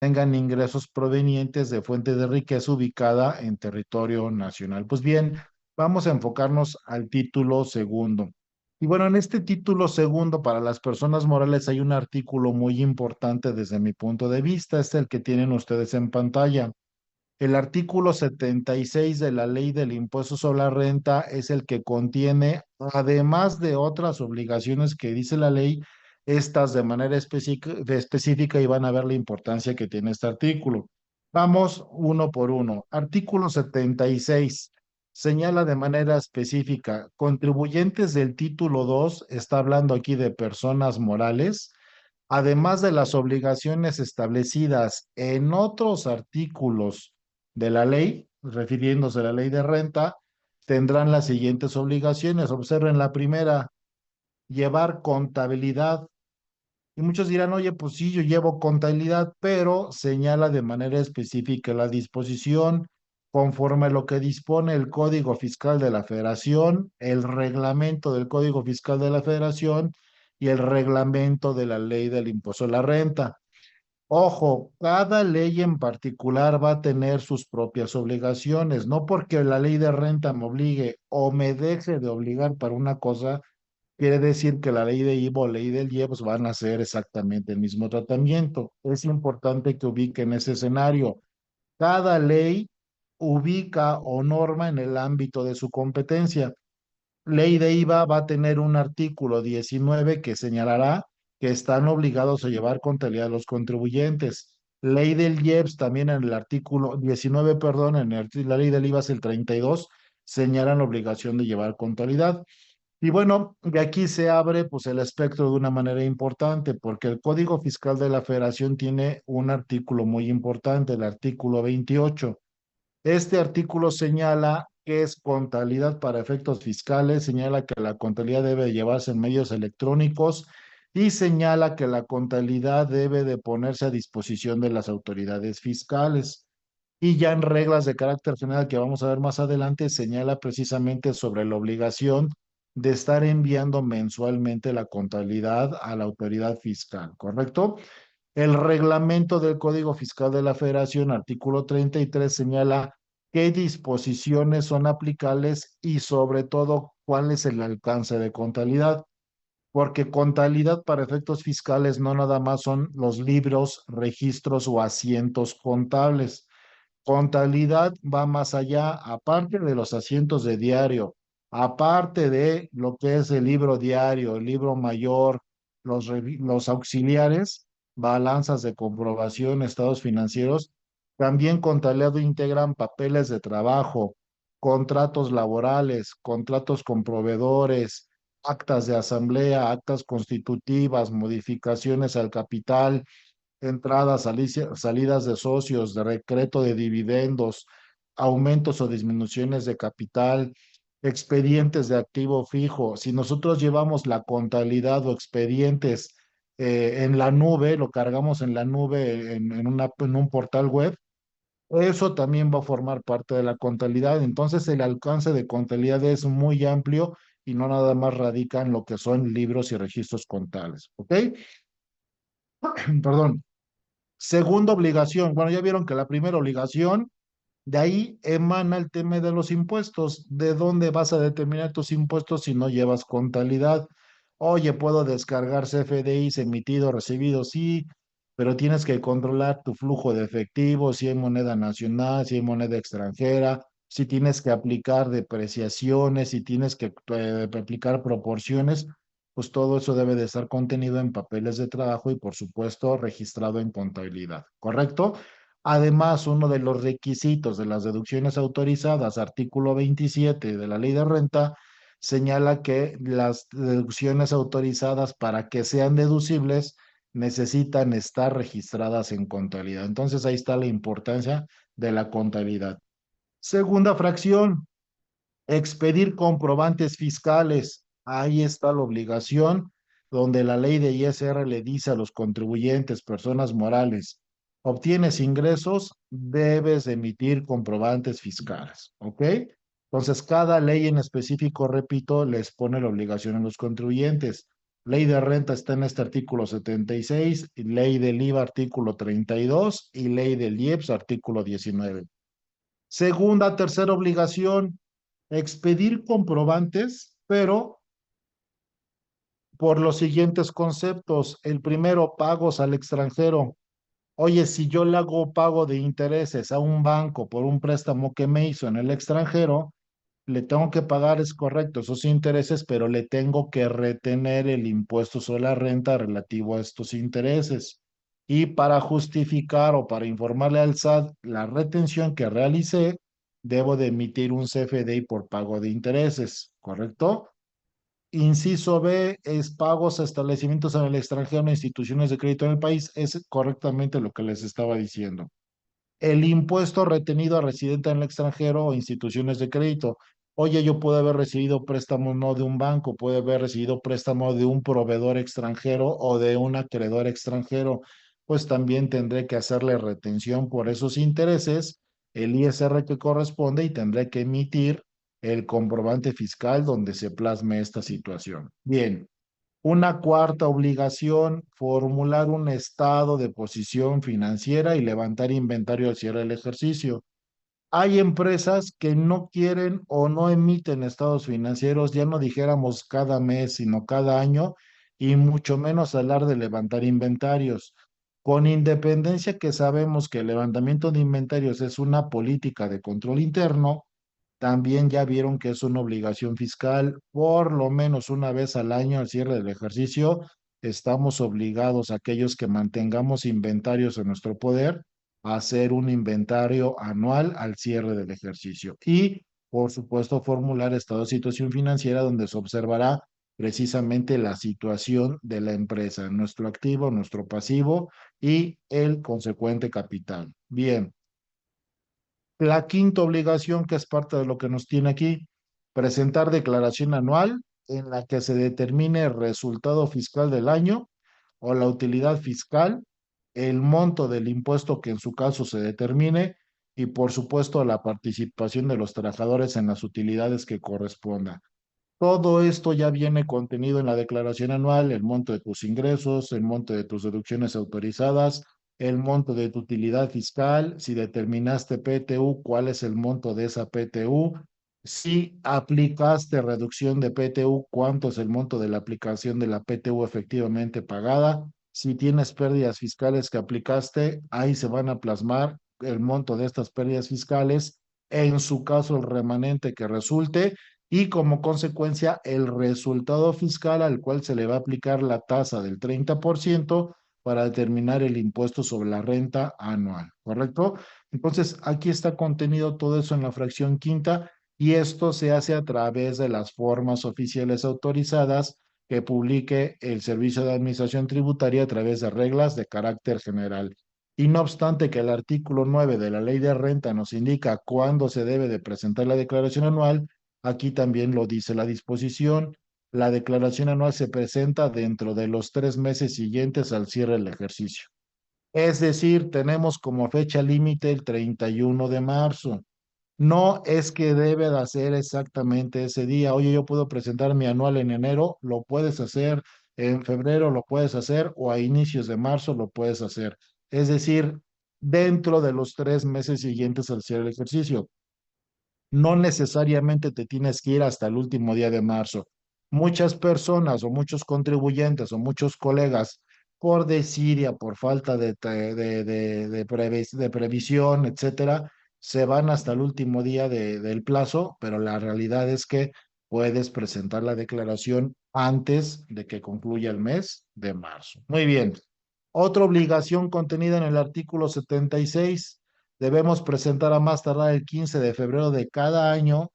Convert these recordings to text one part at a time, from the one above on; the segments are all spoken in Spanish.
tengan ingresos provenientes de fuente de riqueza ubicada en territorio nacional. Pues bien, vamos a enfocarnos al título segundo. Y bueno, en este título segundo para las personas morales hay un artículo muy importante desde mi punto de vista, es el que tienen ustedes en pantalla. El artículo 76 de la Ley del Impuesto sobre la Renta es el que contiene, además de otras obligaciones que dice la ley, estas de manera específica y van a ver la importancia que tiene este artículo. Vamos uno por uno. Artículo 76 señala de manera específica, contribuyentes del título 2, está hablando aquí de personas morales, además de las obligaciones establecidas en otros artículos de la ley, refiriéndose a la ley de renta, tendrán las siguientes obligaciones. Observen la primera, llevar contabilidad. Y muchos dirán, oye, pues sí, yo llevo contabilidad, pero señala de manera específica la disposición conforme a lo que dispone el Código Fiscal de la Federación, el reglamento del Código Fiscal de la Federación y el reglamento de la Ley del Impuesto a la Renta. Ojo, cada ley en particular va a tener sus propias obligaciones, no porque la ley de renta me obligue o me deje de obligar para una cosa, quiere decir que la ley de IVA o ley del IEPS van a hacer exactamente el mismo tratamiento. Es importante que ubiquen ese escenario. Cada ley ubica o norma en el ámbito de su competencia. Ley de IVA va a tener un artículo 19 que señalará que están obligados a llevar contabilidad los contribuyentes. Ley del IEPS también en el artículo 19, perdón, la ley del IVA es el 32, señalan la obligación de llevar contabilidad. Y bueno, de aquí se abre pues el espectro de una manera importante, porque el Código Fiscal de la Federación tiene un artículo muy importante, el artículo 28. Este artículo señala que es contabilidad para efectos fiscales, señala que la contabilidad debe llevarse en medios electrónicos y señala que la contabilidad debe de ponerse a disposición de las autoridades fiscales. Y ya en reglas de carácter general que vamos a ver más adelante, señala precisamente sobre la obligación de estar enviando mensualmente la contabilidad a la autoridad fiscal, ¿correcto? El reglamento del Código Fiscal de la Federación, artículo 33, señala qué disposiciones son aplicables y sobre todo cuál es el alcance de contabilidad, porque contabilidad para efectos fiscales no nada más son los libros, registros o asientos contables. Contabilidad va más allá, aparte de los asientos de diario, aparte de lo que es el libro diario, el libro mayor, los auxiliares, balanzas de comprobación, estados financieros. También contabilidad integran papeles de trabajo, contratos laborales, contratos con proveedores, actas de asamblea, actas constitutivas, modificaciones al capital, entradas, salidas de socios, de decreto de dividendos, aumentos o disminuciones de capital, expedientes de activo fijo. Si nosotros llevamos la contabilidad o expedientes en la nube, lo cargamos en la nube en un portal web, eso también va a formar parte de la contabilidad. Entonces el alcance de contabilidad es muy amplio y no nada más radica en lo que son libros y registros contables. ¿Ok? Perdón. Segunda obligación, bueno, ya vieron que la primera obligación, de ahí emana el tema de los impuestos. ¿De dónde vas a determinar tus impuestos si no llevas contabilidad? Oye, puedo descargar CFDIs emitidos, recibidos, sí, pero tienes que controlar tu flujo de efectivo, si hay moneda nacional, si hay moneda extranjera, si tienes que aplicar depreciaciones, si tienes que aplicar proporciones, pues todo eso debe de estar contenido en papeles de trabajo y por supuesto registrado en contabilidad, ¿correcto? Además, uno de los requisitos de las deducciones autorizadas, artículo 27 de la Ley de Renta, señala que las deducciones autorizadas para que sean deducibles necesitan estar registradas en contabilidad. Entonces ahí está la importancia de la contabilidad. Segunda fracción, expedir comprobantes fiscales. Ahí está la obligación donde la ley de ISR le dice a los contribuyentes, personas morales, obtienes ingresos, debes emitir comprobantes fiscales, ¿ok? Entonces, cada ley en específico, repito, les pone la obligación a los contribuyentes. Ley de renta está en este artículo 76, y ley del IVA artículo 32 y ley del IEPS artículo 19. Segunda, tercera obligación, expedir comprobantes, pero por los siguientes conceptos. El primero, pagos al extranjero. Oye, si yo le hago pago de intereses a un banco por un préstamo que me hizo en el extranjero, le tengo que pagar, es correcto, esos intereses, pero le tengo que retener el impuesto sobre la renta relativo a estos intereses. Y para justificar o para informarle al SAT la retención que realicé, debo de emitir un CFDI por pago de intereses, ¿correcto? Inciso B es pagos a establecimientos en el extranjero e instituciones de crédito en el país. Es correctamente lo que les estaba diciendo. El impuesto retenido a residente en el extranjero o instituciones de crédito. Oye, yo puedo haber recibido préstamo no de un banco, puede haber recibido préstamo de un proveedor extranjero o de un acreedor extranjero, pues también tendré que hacerle retención por esos intereses, el ISR que corresponde y tendré que emitir el comprobante fiscal donde se plasme esta situación. Bien. Una cuarta obligación, formular un estado de posición financiera y levantar inventario al cierre del ejercicio. Hay empresas que no quieren o no emiten estados financieros, ya no dijéramos cada mes, sino cada año, y mucho menos hablar de levantar inventarios. Con independencia que sabemos que el levantamiento de inventarios es una política de control interno, también ya vieron que es una obligación fiscal, por lo menos una vez al año al cierre del ejercicio, estamos obligados, aquellos que mantengamos inventarios en nuestro poder, a hacer un inventario anual al cierre del ejercicio. Y, por supuesto, formular estado de situación financiera donde se observará precisamente la situación de la empresa, nuestro activo, nuestro pasivo y el consecuente capital. Bien. La quinta obligación, que es parte de lo que nos tiene aquí, presentar declaración anual en la que se determine el resultado fiscal del año o la utilidad fiscal, el monto del impuesto que en su caso se determine y por supuesto la participación de los trabajadores en las utilidades que corresponda. Todo esto ya viene contenido en la declaración anual, el monto de tus ingresos, el monto de tus deducciones autorizadas, el monto de tu utilidad fiscal, si determinaste PTU, cuál es el monto de esa PTU, si aplicaste reducción de PTU, cuánto es el monto de la aplicación de la PTU efectivamente pagada, si tienes pérdidas fiscales que aplicaste, ahí se van a plasmar el monto de estas pérdidas fiscales, en su caso el remanente que resulte y como consecuencia el resultado fiscal al cual se le va a aplicar la tasa del 30% para determinar el impuesto sobre la renta anual, ¿correcto? Entonces, aquí está contenido todo eso en la fracción quinta y esto se hace a través de las formas oficiales autorizadas que publique el Servicio de Administración Tributaria a través de reglas de carácter general. Y no obstante que el artículo 9 de la Ley de Renta nos indica cuándo se debe de presentar la declaración anual, aquí también lo dice la disposición. La declaración anual se presenta dentro de los 3 meses siguientes al cierre del ejercicio. Es decir, tenemos como fecha límite el 31 de marzo. No es que debe de hacer exactamente ese día. Oye, yo puedo presentar mi anual en enero, lo puedes hacer en febrero, lo puedes hacer o a inicios de marzo lo puedes hacer. Es decir, dentro de los 3 meses siguientes al cierre del ejercicio. No necesariamente te tienes que ir hasta el último día de marzo. Muchas personas o muchos contribuyentes o muchos colegas, por desidia, por falta de previsión, etcétera, se van hasta el último día del plazo, pero la realidad es que puedes presentar la declaración antes de que concluya el mes de marzo. Muy bien. Otra obligación contenida en el artículo 76, debemos presentar a más tardar el 15 de febrero de cada año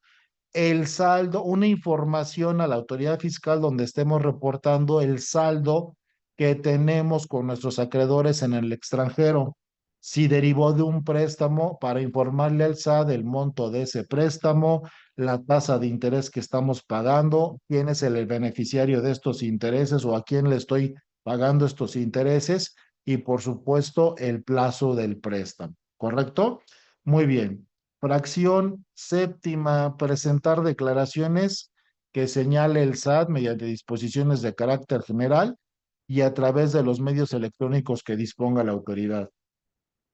el saldo, una información a la autoridad fiscal donde estemos reportando el saldo que tenemos con nuestros acreedores en el extranjero. Si derivó de un préstamo, para informarle al SAT el monto de ese préstamo, la tasa de interés que estamos pagando, quién es el beneficiario de estos intereses o a quién le estoy pagando estos intereses y por supuesto el plazo del préstamo. ¿Correcto? Muy bien. Fracción séptima, presentar declaraciones que señale el SAT mediante disposiciones de carácter general y a través de los medios electrónicos que disponga la autoridad.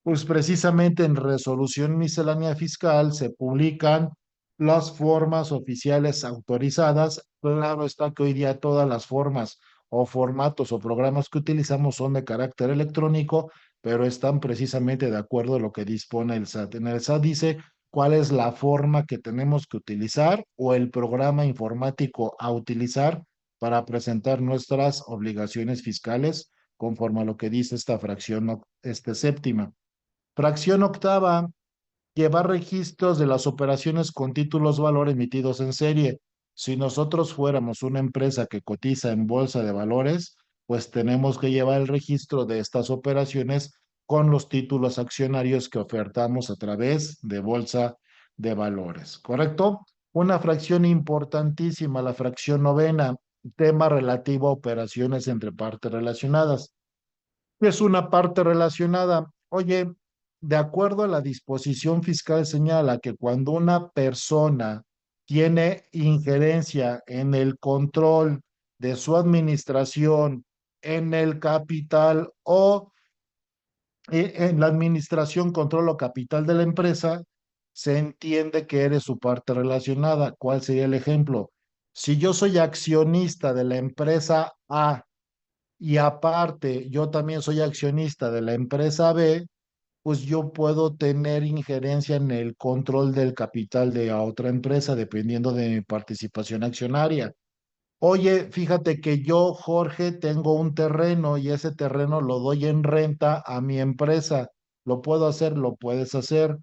Pues precisamente en resolución miscelánea fiscal se publican las formas oficiales autorizadas. Claro está que hoy día todas las formas o formatos o programas que utilizamos son de carácter electrónico, pero están precisamente de acuerdo a lo que dispone el SAT. En el SAT dice cuál es la forma que tenemos que utilizar o el programa informático a utilizar para presentar nuestras obligaciones fiscales conforme a lo que dice esta fracción séptima. Fracción octava, llevar registros de las operaciones con títulos valor emitidos en serie. Si nosotros fuéramos una empresa que cotiza en bolsa de valores, pues tenemos que llevar el registro de estas operaciones con los títulos accionarios que ofertamos a través de bolsa de valores, ¿correcto? Una fracción importantísima, la fracción novena, tema relativo a operaciones entre partes relacionadas. Es una parte relacionada. Oye, de acuerdo a la disposición fiscal señala que cuando una persona tiene injerencia en el control de su administración, en el capital o en la administración, control o capital de la empresa, se entiende que eres su parte relacionada. ¿Cuál sería el ejemplo? Si yo soy accionista de la empresa A, y aparte, yo también soy accionista de la empresa B, pues yo puedo tener injerencia en el control del capital de la otra empresa, dependiendo de mi participación accionaria. Oye, fíjate que yo, Jorge, tengo un terreno y ese terreno lo doy en renta a mi empresa. Lo puedo hacer, lo puedes hacer,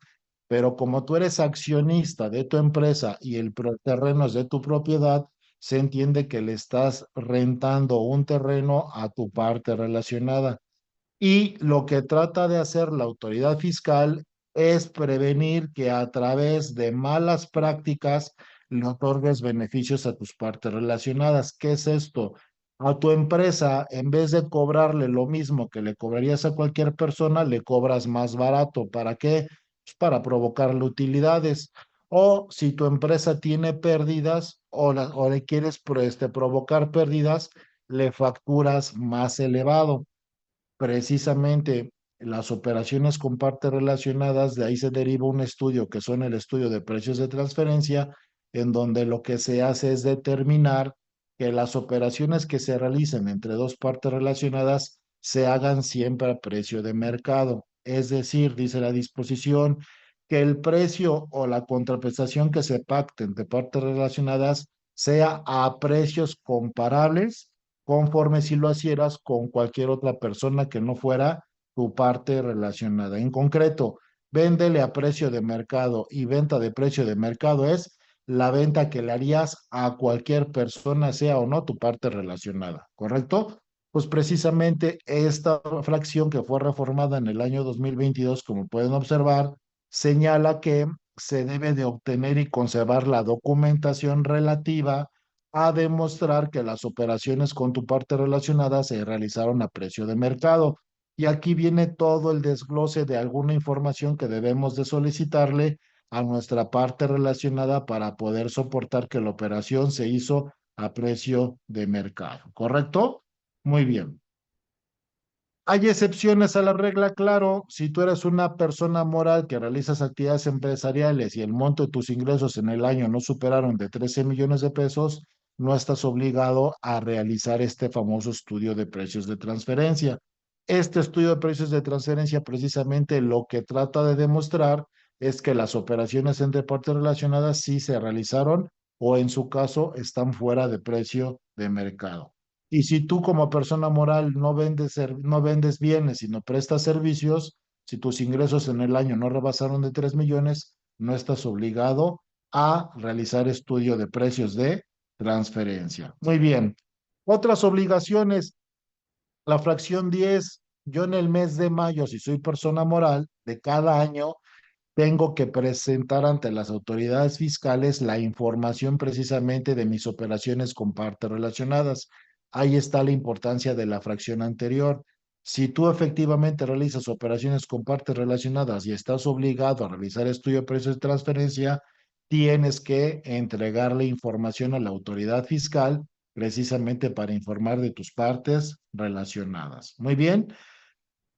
pero como tú eres accionista de tu empresa y el terreno es de tu propiedad, se entiende que le estás rentando un terreno a tu parte relacionada. Y lo que trata de hacer la autoridad fiscal es prevenir que a través de malas prácticas le otorgues beneficios a tus partes relacionadas. ¿Qué es esto? A tu empresa, en vez de cobrarle lo mismo que le cobrarías a cualquier persona, le cobras más barato. ¿Para qué? Pues para provocarle utilidades. O si tu empresa tiene pérdidas o le quieres provocar pérdidas, le facturas más elevado. Precisamente las operaciones con partes relacionadas, de ahí se deriva un estudio que son el estudio de precios de transferencia, en donde lo que se hace es determinar que las operaciones que se realicen entre dos partes relacionadas se hagan siempre a precio de mercado. Es decir, dice la disposición, que el precio o la contraprestación que se pacte entre partes relacionadas sea a precios comparables conforme si lo hicieras con cualquier otra persona que no fuera tu parte relacionada. En concreto, véndele a precio de mercado y venta de precio de mercado es la venta que le harías a cualquier persona, sea o no tu parte relacionada, ¿correcto? Pues precisamente esta fracción que fue reformada en el año 2022, como pueden observar, señala que se debe de obtener y conservar la documentación relativa a demostrar que las operaciones con tu parte relacionada se realizaron a precio de mercado. Y aquí viene todo el desglose de alguna información que debemos de solicitarle a nuestra parte relacionada para poder soportar que la operación se hizo a precio de mercado. ¿Correcto? Muy bien. Hay excepciones a la regla, claro. Si tú eres una persona moral que realizas actividades empresariales y el monto de tus ingresos en el año no superaron de 13 millones de pesos, no estás obligado a realizar este famoso estudio de precios de transferencia. Este estudio de precios de transferencia precisamente lo que trata de demostrar es que las operaciones entre partes relacionadas sí se realizaron o en su caso están fuera de precio de mercado. Y si tú como persona moral no vendes bienes, sino prestas servicios, si tus ingresos en el año no rebasaron de 3 millones, no estás obligado a realizar estudio de precios de transferencia. Muy bien. Otras obligaciones, la fracción 10. Yo en el mes de mayo, si soy persona moral, de cada año tengo que presentar ante las autoridades fiscales la información precisamente de mis operaciones con partes relacionadas. Ahí está la importancia de la fracción anterior. Si tú efectivamente realizas operaciones con partes relacionadas y estás obligado a realizar estudio de precios de transferencia, tienes que entregarle información a la autoridad fiscal precisamente para informar de tus partes relacionadas. Muy bien.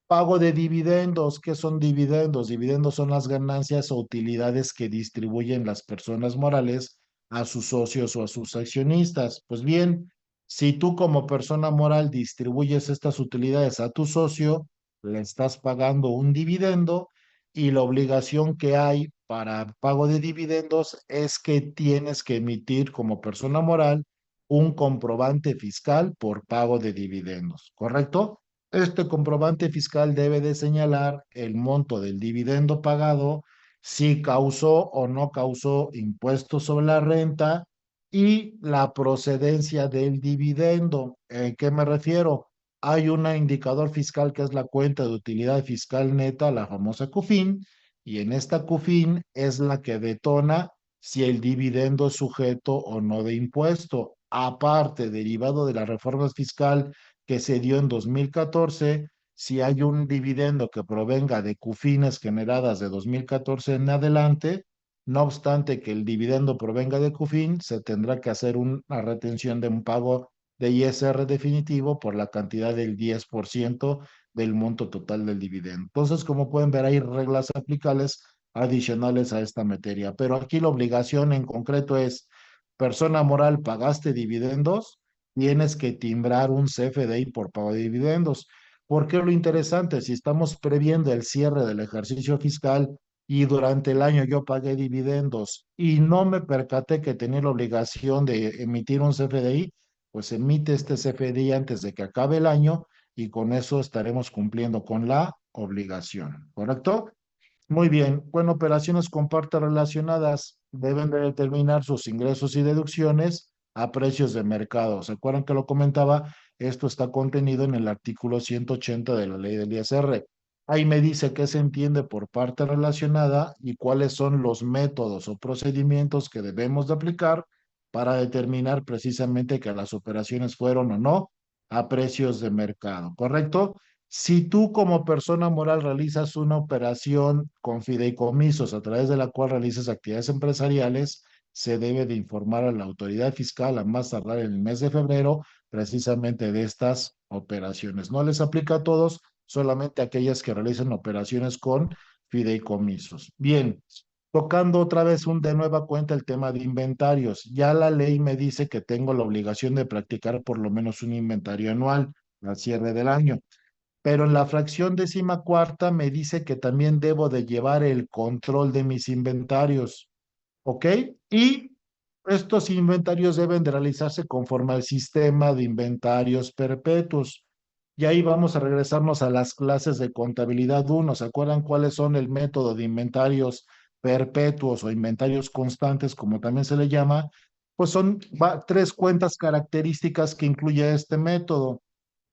Pago de dividendos. ¿Qué son dividendos? Dividendos son las ganancias o utilidades que distribuyen las personas morales a sus socios o a sus accionistas. Pues bien, si tú como persona moral distribuyes estas utilidades a tu socio, le estás pagando un dividendo y la obligación que hay para pago de dividendos es que tienes que emitir como persona moral un comprobante fiscal por pago de dividendos, ¿correcto? Este comprobante fiscal debe de señalar el monto del dividendo pagado, si causó o no causó impuestos sobre la renta y la procedencia del dividendo. ¿A qué me refiero? Hay un indicador fiscal que es la cuenta de utilidad fiscal neta, la famosa CUFIN, y en esta CUFIN es la que detona si el dividendo es sujeto o no de impuesto. Aparte, derivado de la reforma fiscal que se dio en 2014, si hay un dividendo que provenga de CUFINES generadas de 2014 en adelante, no obstante que el dividendo provenga de CUFIN, se tendrá que hacer una retención de un pago de ISR definitivo por la cantidad del 10% del monto total del dividendo. Entonces, como pueden ver, hay reglas aplicables adicionales a esta materia, pero aquí la obligación en concreto es, persona moral, pagaste dividendos, tienes que timbrar un CFDI por pago de dividendos. ¿Por qué lo interesante? Si estamos previendo el cierre del ejercicio fiscal y durante el año yo pagué dividendos y no me percaté que tenía la obligación de emitir un CFDI, pues emite este CFDI antes de que acabe el año y con eso estaremos cumpliendo con la obligación, ¿correcto? Muy bien, bueno, operaciones con partes relacionadas deben de determinar sus ingresos y deducciones a precios de mercado. ¿Se acuerdan que lo comentaba? Esto está contenido en el artículo 180 de la ley del ISR. Ahí me dice qué se entiende por parte relacionada y cuáles son los métodos o procedimientos que debemos de aplicar para determinar precisamente que las operaciones fueron o no a precios de mercado, ¿correcto? Si tú como persona moral realizas una operación con fideicomisos a través de la cual realizas actividades empresariales, se debe de informar a la autoridad fiscal a más tardar en el mes de febrero precisamente de estas operaciones. No les aplica a todos, solamente a aquellas que realicen operaciones con fideicomisos. Bien, tocando otra vez de nueva cuenta el tema de inventarios. Ya la ley me dice que tengo la obligación de practicar por lo menos un inventario anual al cierre del año, pero en la fracción décima cuarta me dice que también debo de llevar el control de mis inventarios, ¿ok? Y estos inventarios deben de realizarse conforme al sistema de inventarios perpetuos. Y ahí vamos a regresarnos a las clases de contabilidad uno. ¿Se acuerdan cuáles son el método de inventarios perpetuos o inventarios constantes, como también se le llama? Pues son tres cuentas características que incluye este método.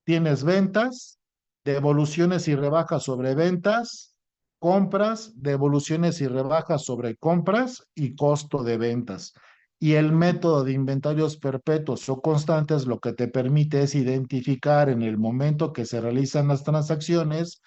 Tienes ventas, devoluciones y rebajas sobre ventas, compras, devoluciones y rebajas sobre compras y costo de ventas. Y el método de inventarios perpetuos o constantes lo que te permite es identificar en el momento que se realizan las transacciones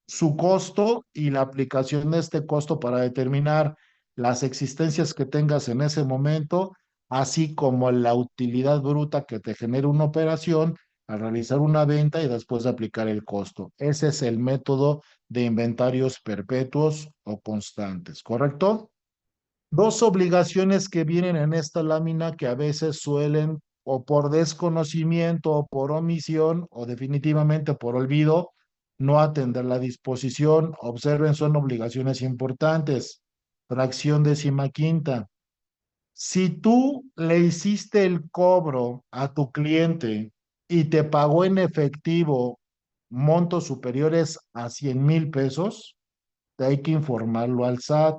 su costo y la aplicación de este costo para determinar las existencias que tengas en ese momento, así como la utilidad bruta que te genera una operación al realizar una venta y después de aplicar el costo. Ese es el método de inventarios perpetuos o constantes, ¿correcto? Dos obligaciones que vienen en esta lámina que a veces suelen, o por desconocimiento, o por omisión, o definitivamente por olvido, no atender la disposición. Observen, son obligaciones importantes. Fracción décima quinta. Si tú le hiciste el cobro a tu cliente y te pagó en efectivo montos superiores a 100,000 pesos, te hay que informarlo al SAT.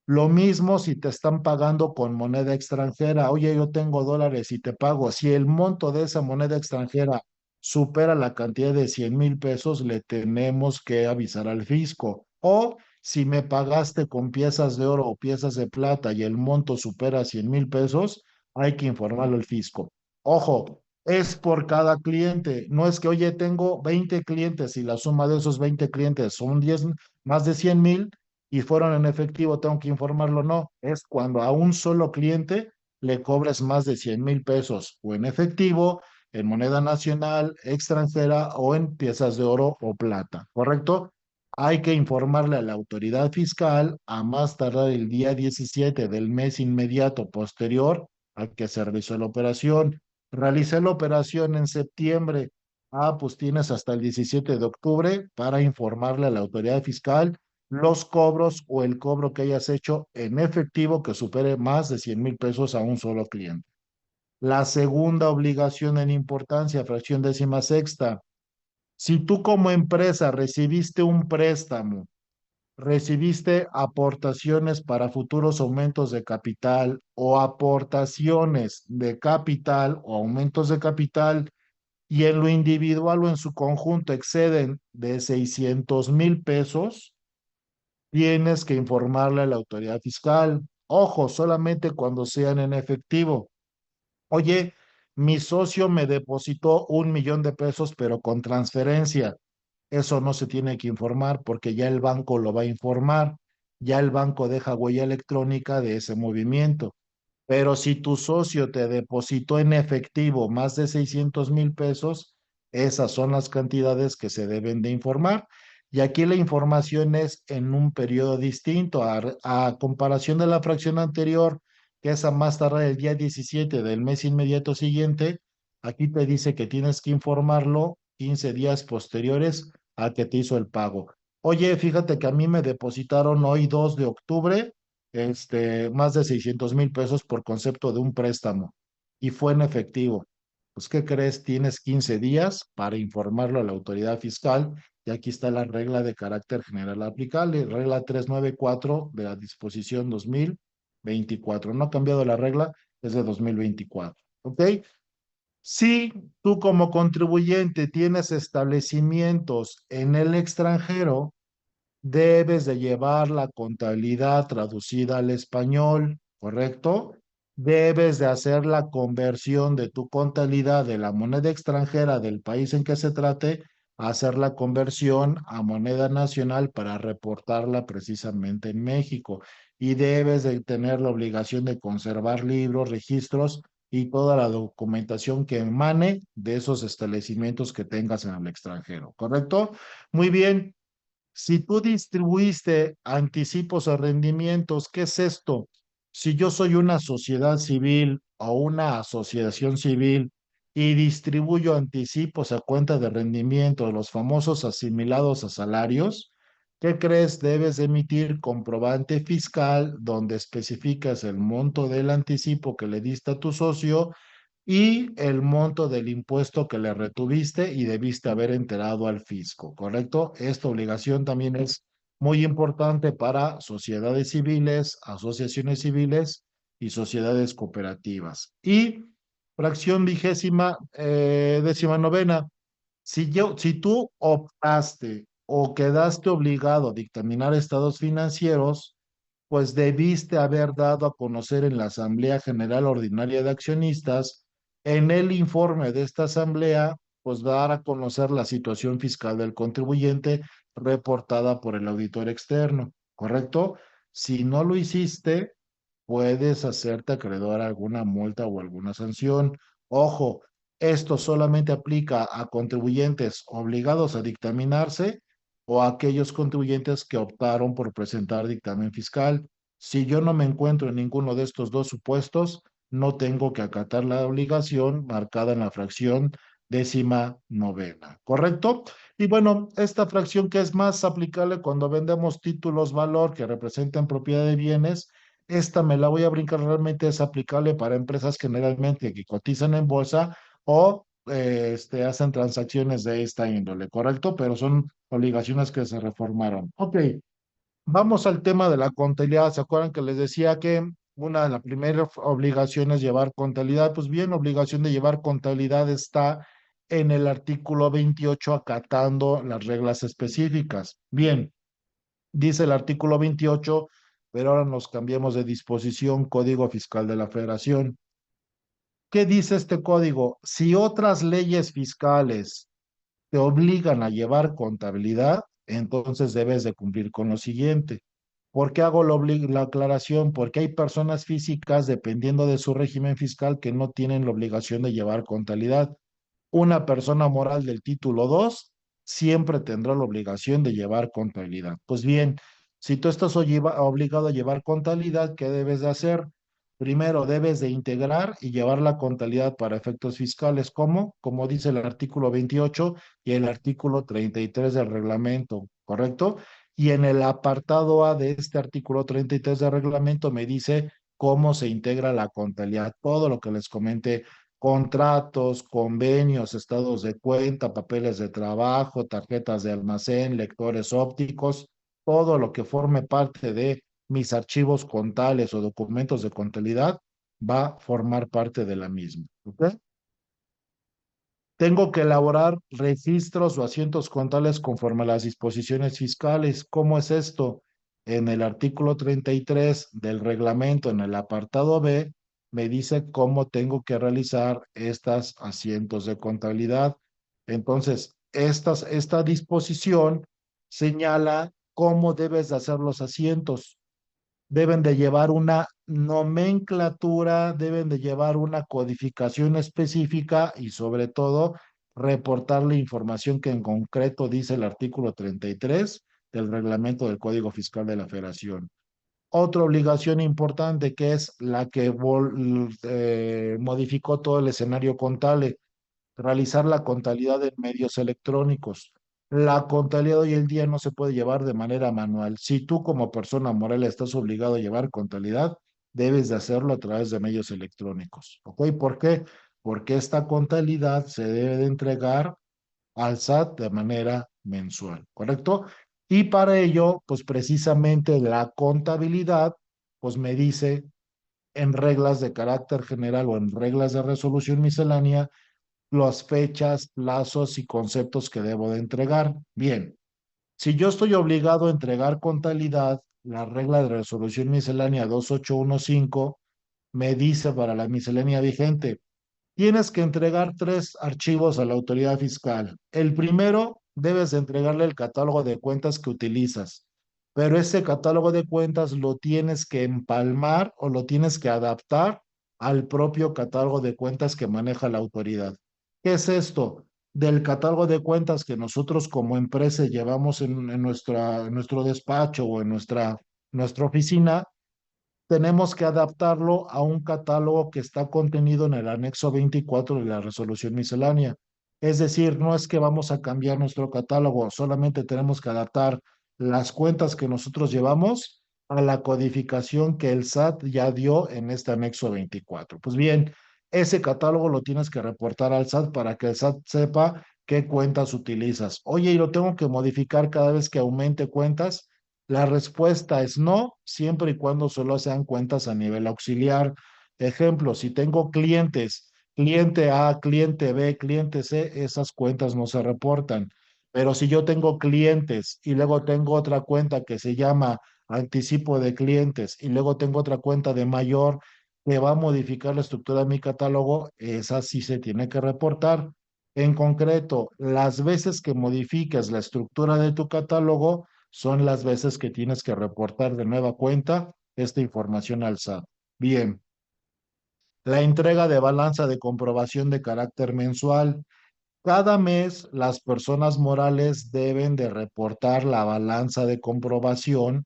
Lo mismo si te están pagando con moneda extranjera. Oye, yo tengo dólares y te pago. Si el monto de esa moneda extranjera supera la cantidad de 100,000 pesos, le tenemos que avisar al fisco. O si me pagaste con piezas de oro o piezas de plata y el monto supera 100,000 pesos, hay que informarlo al fisco. Ojo, es por cada cliente. No es que, oye, tengo 20 clientes y la suma de esos 20 clientes son 10, más de 100,000. y fueron en efectivo, tengo que informarlo. No, es cuando a un solo cliente le cobres más de 100,000 pesos o en efectivo, en moneda nacional, extranjera o en piezas de oro o plata, ¿correcto? Hay que informarle a la autoridad fiscal a más tardar el día 17 del mes inmediato posterior al que se realizó la operación. Realicé la operación en septiembre. Pues tienes hasta el 17 de octubre para informarle a la autoridad fiscal los cobros o el cobro que hayas hecho en efectivo que supere más de 100,000 pesos a un solo cliente. La segunda obligación en importancia, fracción décima sexta. Si tú como empresa recibiste un préstamo, recibiste aportaciones para futuros aumentos de capital o aportaciones de capital o aumentos de capital y en lo individual o en su conjunto exceden de 600,000 pesos, tienes que informarle a la autoridad fiscal. Ojo, solamente cuando sean en efectivo. Oye, mi socio me depositó 1,000,000 de pesos, pero con transferencia. Eso no se tiene que informar porque ya el banco lo va a informar. Ya el banco deja huella electrónica de ese movimiento. Pero si tu socio te depositó en efectivo más de 600,000 pesos, esas son las cantidades que se deben de informar. Y aquí la información es en un periodo distinto a comparación de la fracción anterior, que es a más tardar el día 17 del mes inmediato siguiente. Aquí te dice que tienes que informarlo 15 días posteriores a que te hizo el pago. Oye, fíjate que a mí me depositaron hoy 2 de octubre más de 600,000 pesos por concepto de un préstamo y fue en efectivo. Pues, ¿qué crees? Tienes 15 días para informarlo a la autoridad fiscal y aquí está la regla de carácter general aplicable, regla 394 de la disposición 2024. No ha cambiado la regla, es de 2024. ¿Ok? Si tú como contribuyente tienes establecimientos en el extranjero, debes de llevar la contabilidad traducida al español, ¿correcto? Debes de hacer la conversión de tu contabilidad de la moneda extranjera del país en que se trate, a hacer la conversión a moneda nacional para reportarla precisamente en México. Y debes de tener la obligación de conservar libros, registros y toda la documentación que emane de esos establecimientos que tengas en el extranjero, ¿correcto? Muy bien. Si tú distribuiste anticipos o rendimientos, ¿qué es esto? Si yo soy una sociedad civil o una asociación civil y distribuyo anticipos a cuenta de rendimiento, los famosos asimilados a salarios, ¿qué crees? Debes emitir comprobante fiscal donde especificas el monto del anticipo que le diste a tu socio y el monto del impuesto que le retuviste y debiste haber enterado al fisco, ¿correcto? Esta obligación también es muy importante para sociedades civiles, asociaciones civiles y sociedades cooperativas. Y fracción vigésima, décima novena, si tú optaste o quedaste obligado a dictaminar estados financieros, pues debiste haber dado a conocer en la Asamblea General Ordinaria de Accionistas, en el informe de esta asamblea, pues dar a conocer la situación fiscal del contribuyente reportada por el auditor externo, ¿correcto? Si no lo hiciste, puedes hacerte acreedor a alguna multa o alguna sanción. Ojo, esto solamente aplica a contribuyentes obligados a dictaminarse o a aquellos contribuyentes que optaron por presentar dictamen fiscal. Si yo no me encuentro en ninguno de estos dos supuestos, no tengo que acatar la obligación marcada en la fracción décima novena, ¿correcto? Y bueno, esta fracción que es más aplicable cuando vendemos títulos valor que representan propiedad de bienes, esta me la voy a brincar, realmente es aplicable para empresas generalmente que cotizan en bolsa o hacen transacciones de esta índole, ¿correcto? Pero son obligaciones que se reformaron. Ok, vamos al tema de la contabilidad. ¿Se acuerdan que les decía que una de las primeras obligaciones es llevar contabilidad? Pues bien, obligación de llevar contabilidad está en el artículo 28 acatando las reglas específicas. Bien, dice el artículo 28, pero ahora nos cambiamos de disposición, Código Fiscal de la Federación. ¿Qué dice este código? Si otras leyes fiscales te obligan a llevar contabilidad, entonces debes de cumplir con lo siguiente. ¿Por qué hago la aclaración? Porque hay personas físicas, dependiendo de su régimen fiscal, que no tienen la obligación de llevar contabilidad. Una persona moral del título 2 siempre tendrá la obligación de llevar contabilidad. Pues bien, si tú estás obligado a llevar contabilidad, ¿qué debes de hacer? Primero, debes de integrar y llevar la contabilidad para efectos fiscales. ¿Cómo? Como dice el artículo 28 y el artículo 33 del reglamento, ¿correcto? Y en el apartado A de este artículo 33 del reglamento me dice cómo se integra la contabilidad, todo lo que les comenté: contratos, convenios, estados de cuenta, papeles de trabajo, tarjetas de almacén, lectores ópticos, todo lo que forme parte de mis archivos contables o documentos de contabilidad va a formar parte de la misma. ¿Ok? Tengo que elaborar registros o asientos contables conforme a las disposiciones fiscales. ¿Cómo es esto? En el artículo 33 del reglamento, en el apartado B, me dice cómo tengo que realizar estos asientos de contabilidad. Entonces, esta disposición señala cómo debes de hacer los asientos. Deben de llevar una nomenclatura, deben de llevar una codificación específica y sobre todo reportar la información que en concreto dice el artículo 33 del reglamento del Código Fiscal de la Federación. Otra obligación importante que es la que modificó todo el escenario contable: realizar la contabilidad en medios electrónicos. La contabilidad hoy en día no se puede llevar de manera manual. Si tú como persona moral estás obligado a llevar contabilidad, debes de hacerlo a través de medios electrónicos. ¿Ok? ¿Por qué? Porque esta contabilidad se debe de entregar al SAT de manera mensual, ¿correcto? Y para ello, pues precisamente la contabilidad, pues me dice en reglas de carácter general o en reglas de resolución miscelánea las fechas, plazos y conceptos que debo de entregar. Bien, si yo estoy obligado a entregar contabilidad, la regla de resolución miscelánea 2815 me dice para la miscelánea vigente: tienes que entregar tres archivos a la autoridad fiscal. El primero, debes de entregarle el catálogo de cuentas que utilizas, pero ese catálogo de cuentas lo tienes que empalmar o lo tienes que adaptar al propio catálogo de cuentas que maneja la autoridad. ¿Qué es esto? Del catálogo de cuentas que nosotros como empresa llevamos en nuestro despacho o en nuestra oficina, tenemos que adaptarlo a un catálogo que está contenido en el anexo 24 de la resolución miscelánea. Es decir, no es que vamos a cambiar nuestro catálogo, solamente tenemos que adaptar las cuentas que nosotros llevamos a la codificación que el SAT ya dio en este anexo 24. Pues bien, ese catálogo lo tienes que reportar al SAT para que el SAT sepa qué cuentas utilizas. Oye, ¿y lo tengo que modificar cada vez que aumente cuentas? La respuesta es no, siempre y cuando solo sean cuentas a nivel auxiliar. Ejemplo, si tengo clientes, cliente A, cliente B, cliente C, esas cuentas no se reportan. Pero si yo tengo clientes y luego tengo otra cuenta que se llama anticipo de clientes y luego tengo otra cuenta de mayor que va a modificar la estructura de mi catálogo, esa sí se tiene que reportar. En concreto, las veces que modifiques la estructura de tu catálogo, son las veces que tienes que reportar de nueva cuenta esta información al SAT. Bien, la entrega de balanza de comprobación de carácter mensual. Cada mes las personas morales deben de reportar la balanza de comprobación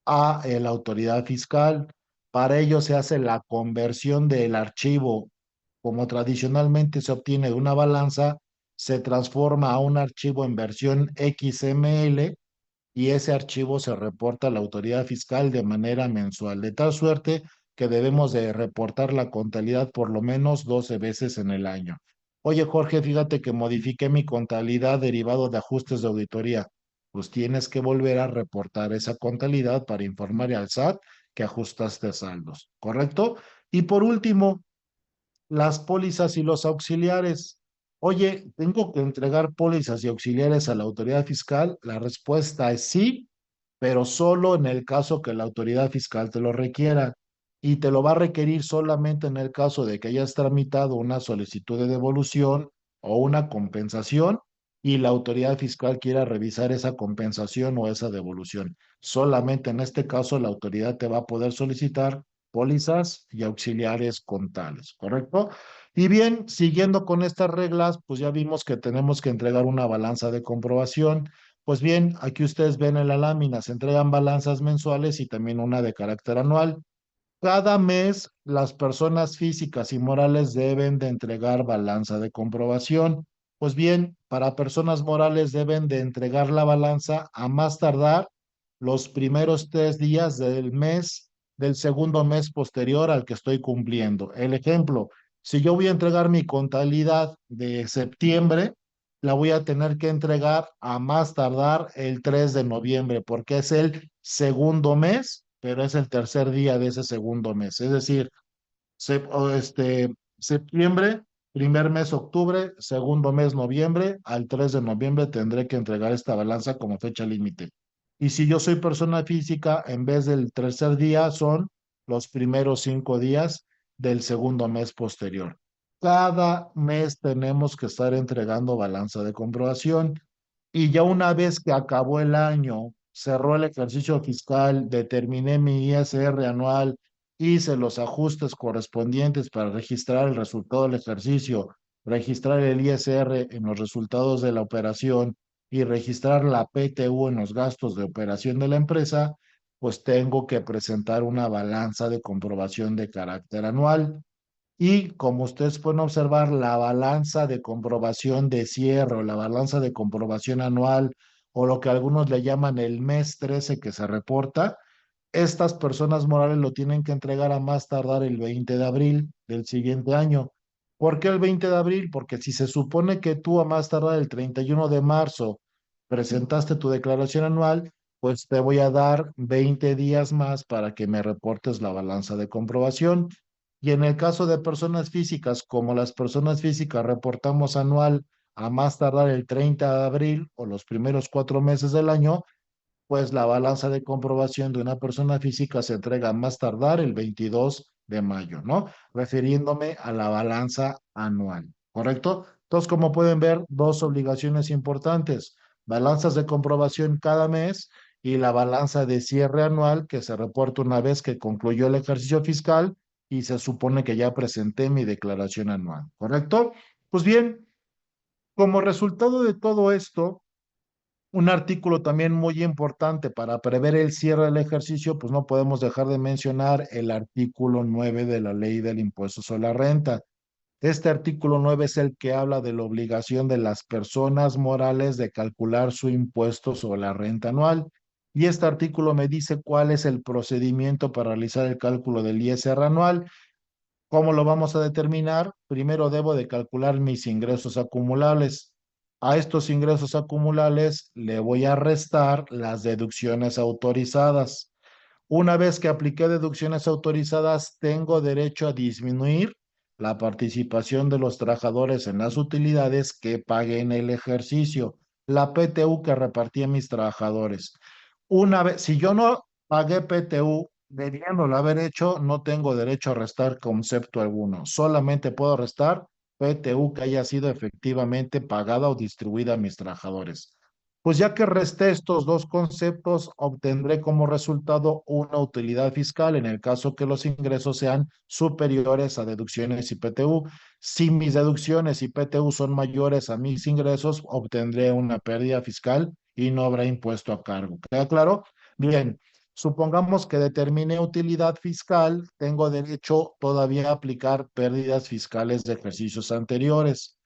a la autoridad fiscal. Para ello se hace la conversión del archivo, como tradicionalmente se obtiene de una balanza, se transforma a un archivo en versión XML y ese archivo se reporta a la autoridad fiscal de manera mensual, de tal suerte que debemos de reportar la contabilidad por lo menos 12 veces en el año. Oye, Jorge, fíjate que modifiqué mi contabilidad derivado de ajustes de auditoría. Pues tienes que volver a reportar esa contabilidad para informar al SAT que ajustaste saldos, ¿correcto? Y por último, las pólizas y los auxiliares. Oye, ¿tengo que entregar pólizas y auxiliares a la autoridad fiscal? La respuesta es sí, pero solo en el caso que la autoridad fiscal te lo requiera. Y te lo va a requerir solamente en el caso de que hayas tramitado una solicitud de devolución o una compensación y la autoridad fiscal quiera revisar esa compensación o esa devolución. Solamente en este caso la autoridad te va a poder solicitar pólizas y auxiliares contables, ¿correcto? Y bien, siguiendo con estas reglas, pues ya vimos que tenemos que entregar una balanza de comprobación. Pues bien, aquí ustedes ven en la lámina, se entregan balanzas mensuales y también una de carácter anual. Cada mes, las personas físicas y morales deben de entregar balanza de comprobación. Pues bien, para personas morales deben de entregar la balanza a más tardar los primeros 3 días del mes, del segundo mes posterior al que estoy cumpliendo. El ejemplo, si yo voy a entregar mi contabilidad de septiembre, la voy a tener que entregar a más tardar el 3 de noviembre, porque es el segundo mes, pero es el tercer día de ese segundo mes. Es decir, septiembre, primer mes octubre, segundo mes noviembre, al 3 de noviembre tendré que entregar esta balanza como fecha límite. Y si yo soy persona física, en vez del tercer día, son los primeros 5 días del segundo mes posterior. Cada mes tenemos que estar entregando balanza de comprobación. Y ya una vez que acabó el año, cerró el ejercicio fiscal, determiné mi ISR anual, hice los ajustes correspondientes para registrar el resultado del ejercicio, registrar el ISR en los resultados de la operación y registrar la PTU en los gastos de operación de la empresa, pues tengo que presentar una balanza de comprobación de carácter anual. Y como ustedes pueden observar, la balanza de comprobación de cierre o la balanza de comprobación anual o lo que algunos le llaman el mes 13 que se reporta, estas personas morales lo tienen que entregar a más tardar el 20 de abril del siguiente año. ¿Por qué el 20 de abril? Porque si se supone que tú a más tardar el 31 de marzo presentaste tu declaración anual, pues te voy a dar 20 días más para que me reportes la balanza de comprobación. Y en el caso de personas físicas, como las personas físicas reportamos anual a más tardar el 30 de abril o los primeros 4 meses del año, pues la balanza de comprobación de una persona física se entrega a más tardar el 22 de mayo, ¿no? Refiriéndome a la balanza anual, ¿correcto? Entonces, como pueden ver, dos obligaciones importantes, balanzas de comprobación cada mes y la balanza de cierre anual que se reporta una vez que concluyó el ejercicio fiscal y se supone que ya presenté mi declaración anual, ¿correcto? Pues bien, como resultado de todo esto, un artículo también muy importante para prever el cierre del ejercicio, pues no podemos dejar de mencionar el artículo 9 de la ley del impuesto sobre la renta. Este artículo 9 es el que habla de la obligación de las personas morales de calcular su impuesto sobre la renta anual. Y este artículo me dice cuál es el procedimiento para realizar el cálculo del ISR anual. ¿Cómo lo vamos a determinar? Primero debo de calcular mis ingresos acumulables. A estos ingresos acumulables le voy a restar las deducciones autorizadas. Una vez que apliqué deducciones autorizadas, tengo derecho a disminuir la participación de los trabajadores en las utilidades que pagué en el ejercicio, la PTU que repartí a mis trabajadores. Una vez, si yo no pagué PTU, debiéndolo haber hecho, no tengo derecho a restar concepto alguno. Solamente puedo restar PTU que haya sido efectivamente pagada o distribuida a mis trabajadores. Pues ya que resté estos dos conceptos, obtendré como resultado una utilidad fiscal en el caso que los ingresos sean superiores a deducciones y PTU. Si mis deducciones y PTU son mayores a mis ingresos, obtendré una pérdida fiscal y no habrá impuesto a cargo. ¿Queda claro? Bien, supongamos que determine utilidad fiscal, tengo derecho todavía a aplicar pérdidas fiscales de ejercicios anteriores.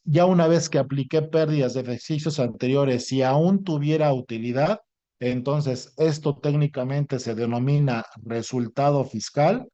Ya una vez que apliqué pérdidas de ejercicios anteriores, si aún tuviera utilidad, entonces esto técnicamente se denomina resultado fiscal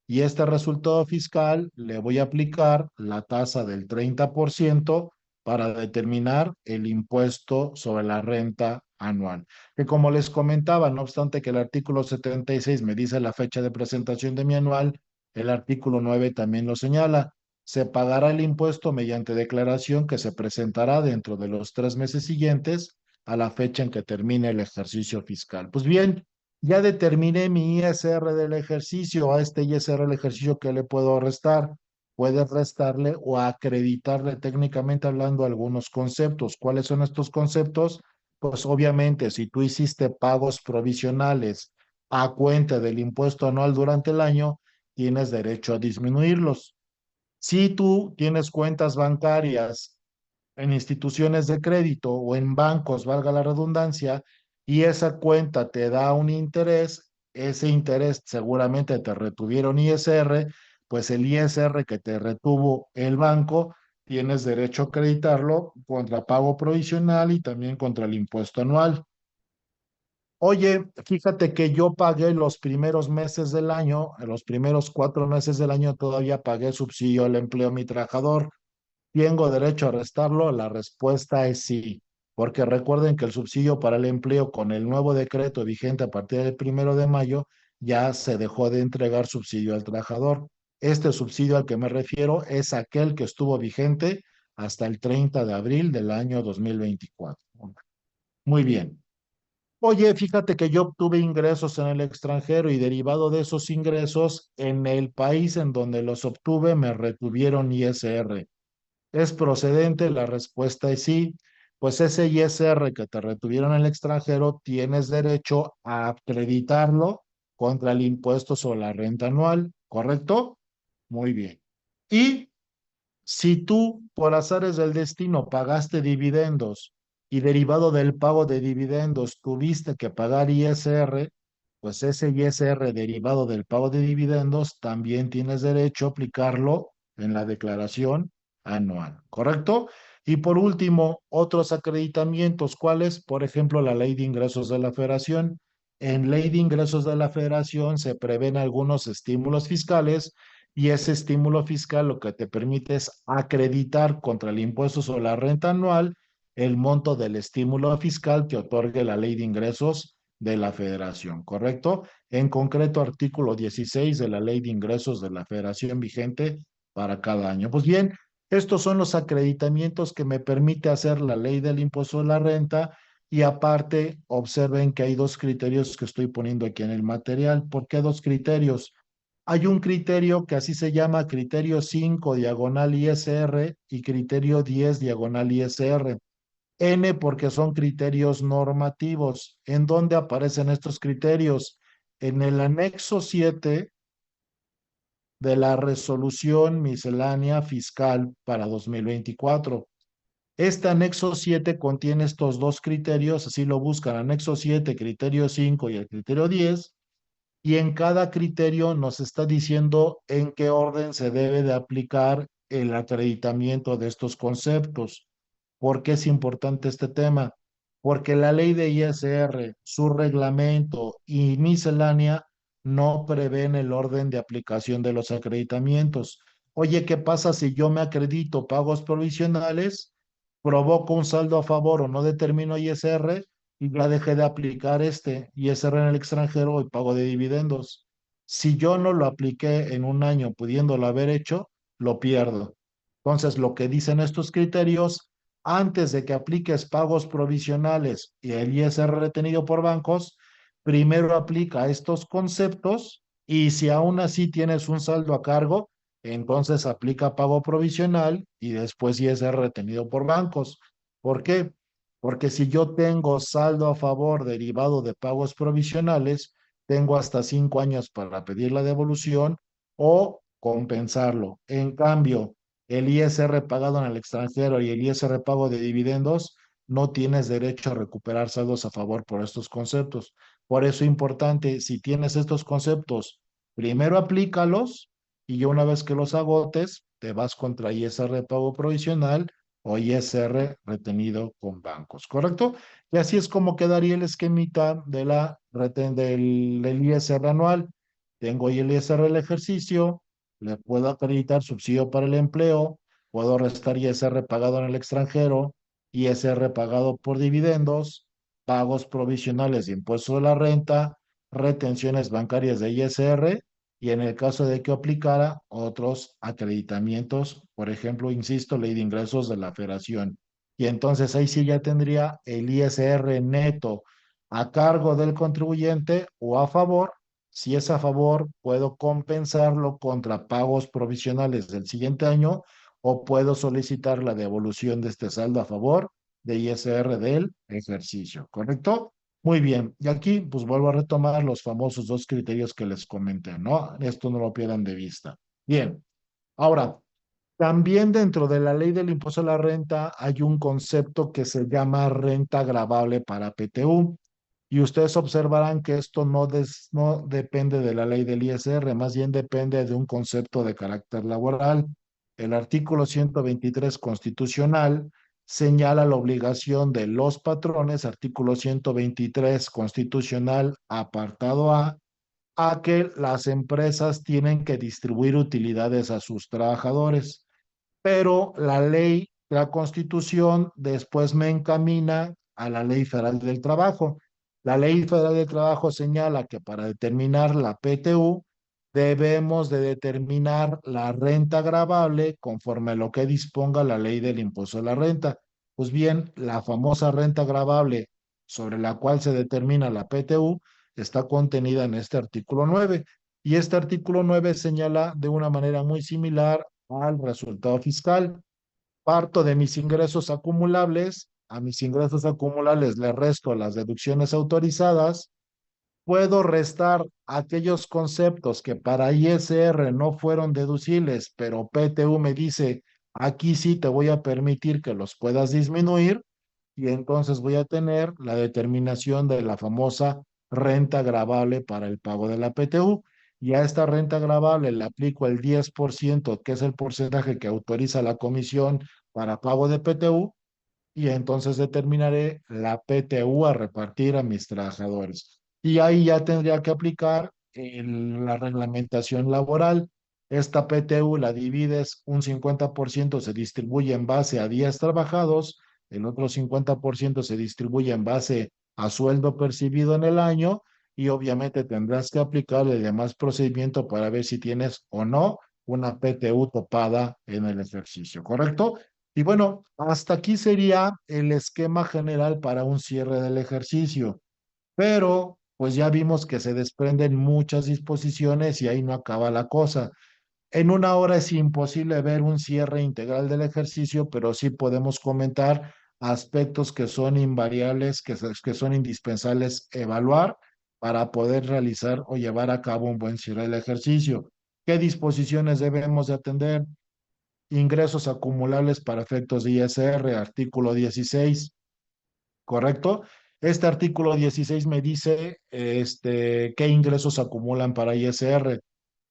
y este resultado fiscal le voy a aplicar la tasa del 30% para determinar el impuesto sobre la renta anual. Que como les comentaba, no obstante que el artículo 76 me dice la fecha de presentación de mi anual, el artículo 9 también lo señala. Se pagará el impuesto mediante declaración que se presentará dentro de los 3 meses siguientes a la fecha en que termine el ejercicio fiscal. Pues bien, ya determiné mi ISR del ejercicio, a este ISR del ejercicio que le puedo restar. puedes restarle o acreditarle técnicamente hablando algunos conceptos. ¿Cuáles son estos conceptos? Pues obviamente, si tú hiciste pagos provisionales a cuenta del impuesto anual durante el año, tienes derecho a disminuirlos. Si tú tienes cuentas bancarias en instituciones de crédito o en bancos, valga la redundancia, y esa cuenta te da un interés, ese interés seguramente te retuvieron ISR, pues el ISR que te retuvo el banco, tienes derecho a acreditarlo contra pago provisional y también contra el impuesto anual. Oye, fíjate que yo pagué los primeros meses del año, en los primeros 4 meses del año todavía pagué subsidio al empleo a mi trabajador. ¿Tengo derecho a restarlo? La respuesta es sí, porque recuerden que el subsidio para el empleo con el nuevo decreto vigente a partir del 1 de mayo ya se dejó de entregar subsidio al trabajador. Este subsidio al que me refiero es aquel que estuvo vigente hasta el 30 de abril del año 2024. Muy bien. Oye, fíjate que yo obtuve ingresos en el extranjero y derivado de esos ingresos, en el país en donde los obtuve me retuvieron ISR. ¿Es procedente? La respuesta es sí. Pues ese ISR que te retuvieron en el extranjero, tienes derecho a acreditarlo contra el impuesto sobre la renta anual, ¿correcto? Muy bien. Y si tú, por azares del destino, pagaste dividendos y derivado del pago de dividendos tuviste que pagar ISR, pues ese ISR derivado del pago de dividendos también tienes derecho a aplicarlo en la declaración anual, ¿correcto? Y por último, otros acreditamientos, ¿cuáles? Por ejemplo, la Ley de Ingresos de la Federación. En Ley de Ingresos de la Federación se prevén algunos estímulos fiscales y ese estímulo fiscal lo que te permite es acreditar contra el impuesto sobre la renta anual el monto del estímulo fiscal que otorgue la Ley de Ingresos de la Federación, ¿correcto? En concreto, artículo 16 de la Ley de Ingresos de la Federación vigente para cada año. Pues bien, estos son los acreditamientos que me permite hacer la Ley del Impuesto de la Renta y aparte observen que hay dos criterios que estoy poniendo aquí en el material. ¿Por qué dos criterios? Hay un criterio que así se llama criterio 5 diagonal ISR y criterio 10 diagonal ISR. N porque son criterios normativos. ¿En dónde aparecen estos criterios? En el anexo 7 de la resolución miscelánea fiscal para 2024. Este anexo 7 contiene estos dos criterios, así lo buscan, anexo 7, criterio 5 y el criterio 10, y en cada criterio nos está diciendo en qué orden se debe de aplicar el acreditamiento de estos conceptos. ¿Por qué es importante este tema? Porque la ley de ISR, su reglamento y miscelánea no prevén el orden de aplicación de los acreditamientos. Oye, ¿qué pasa si yo me acredito pagos provisionales, provoco un saldo a favor o no determino ISR y ya dejé de aplicar este ISR en el extranjero y pago de dividendos? Si yo no lo apliqué en un año pudiéndolo haber hecho, lo pierdo. Entonces, lo que dicen estos criterios, antes de que apliques pagos provisionales y el ISR retenido por bancos, primero aplica estos conceptos y si aún así tienes un saldo a cargo, entonces aplica pago provisional y después ISR retenido por bancos. ¿Por qué? Porque si yo tengo saldo a favor derivado de pagos provisionales, tengo hasta 5 años para pedir la devolución o compensarlo. En cambio, el ISR pagado en el extranjero y el ISR pago de dividendos, no tienes derecho a recuperar saldos a favor por estos conceptos. Por eso es importante, si tienes estos conceptos, primero aplícalos y ya una vez que los agotes, te vas contra ISR pago provisional o ISR retenido con bancos, ¿correcto? Y así es como quedaría el esquemita de del ISR anual. Tengo ahí el ISR del ejercicio, le puedo acreditar subsidio para el empleo, puedo restar ISR pagado en el extranjero, ISR pagado por dividendos, pagos provisionales de impuesto de la renta, retenciones bancarias de ISR y en el caso de que aplicara otros acreditamientos, por ejemplo, insisto, ley de ingresos de la federación. Y entonces ahí sí ya tendría el ISR neto a cargo del contribuyente o a favor Si es a favor, puedo compensarlo contra pagos provisionales del siguiente año o puedo solicitar la devolución de este saldo a favor de ISR del ejercicio, ¿correcto? Muy bien. Y aquí, pues vuelvo a retomar los famosos dos criterios que les comenté, ¿no? Esto no lo pierdan de vista. Bien. Ahora, también dentro de la ley del impuesto a la renta hay un concepto que se llama renta gravable para PTU. Y ustedes observarán que esto no depende de la ley del ISR, más bien depende de un concepto de carácter laboral. El artículo 123 constitucional señala la obligación de los patrones, artículo 123 constitucional, apartado a que las empresas tienen que distribuir utilidades a sus trabajadores, pero la ley, la Constitución, después me encamina a la Ley Federal del Trabajo. La Ley Federal del Trabajo señala que para determinar la PTU debemos de determinar la renta gravable conforme a lo que disponga la ley del impuesto a la renta. Pues bien, la famosa renta gravable sobre la cual se determina la PTU está contenida en este artículo 9. Y este artículo 9 señala de una manera muy similar al resultado fiscal. Parto de mis ingresos acumulables, a mis ingresos acumulables le resto las deducciones autorizadas, puedo restar aquellos conceptos que para ISR no fueron deducibles, pero PTU me dice, aquí sí te voy a permitir que los puedas disminuir y entonces voy a tener la determinación de la famosa renta gravable para el pago de la PTU. Y a esta renta gravable le aplico el 10%, que es el porcentaje que autoriza la comisión para pago de PTU, y entonces determinaré la PTU a repartir a mis trabajadores. Y ahí ya tendría que aplicar la reglamentación laboral. Esta PTU la divides, un 50% se distribuye en base a días trabajados, el otro 50% se distribuye en base a sueldo percibido en el año y obviamente tendrás que aplicar el demás procedimiento para ver si tienes o no una PTU topada en el ejercicio, ¿correcto? Y bueno, hasta aquí sería el esquema general para un cierre del ejercicio, pero pues ya vimos que se desprenden muchas disposiciones y ahí no acaba la cosa. En una hora es imposible ver un cierre integral del ejercicio, pero sí podemos comentar aspectos que son invariables, que son indispensables evaluar para poder realizar o llevar a cabo un buen cierre del ejercicio. ¿Qué disposiciones debemos de atender? Ingresos acumulables para efectos de ISR, artículo 16, ¿correcto? Este artículo 16 me dice qué ingresos acumulan para ISR.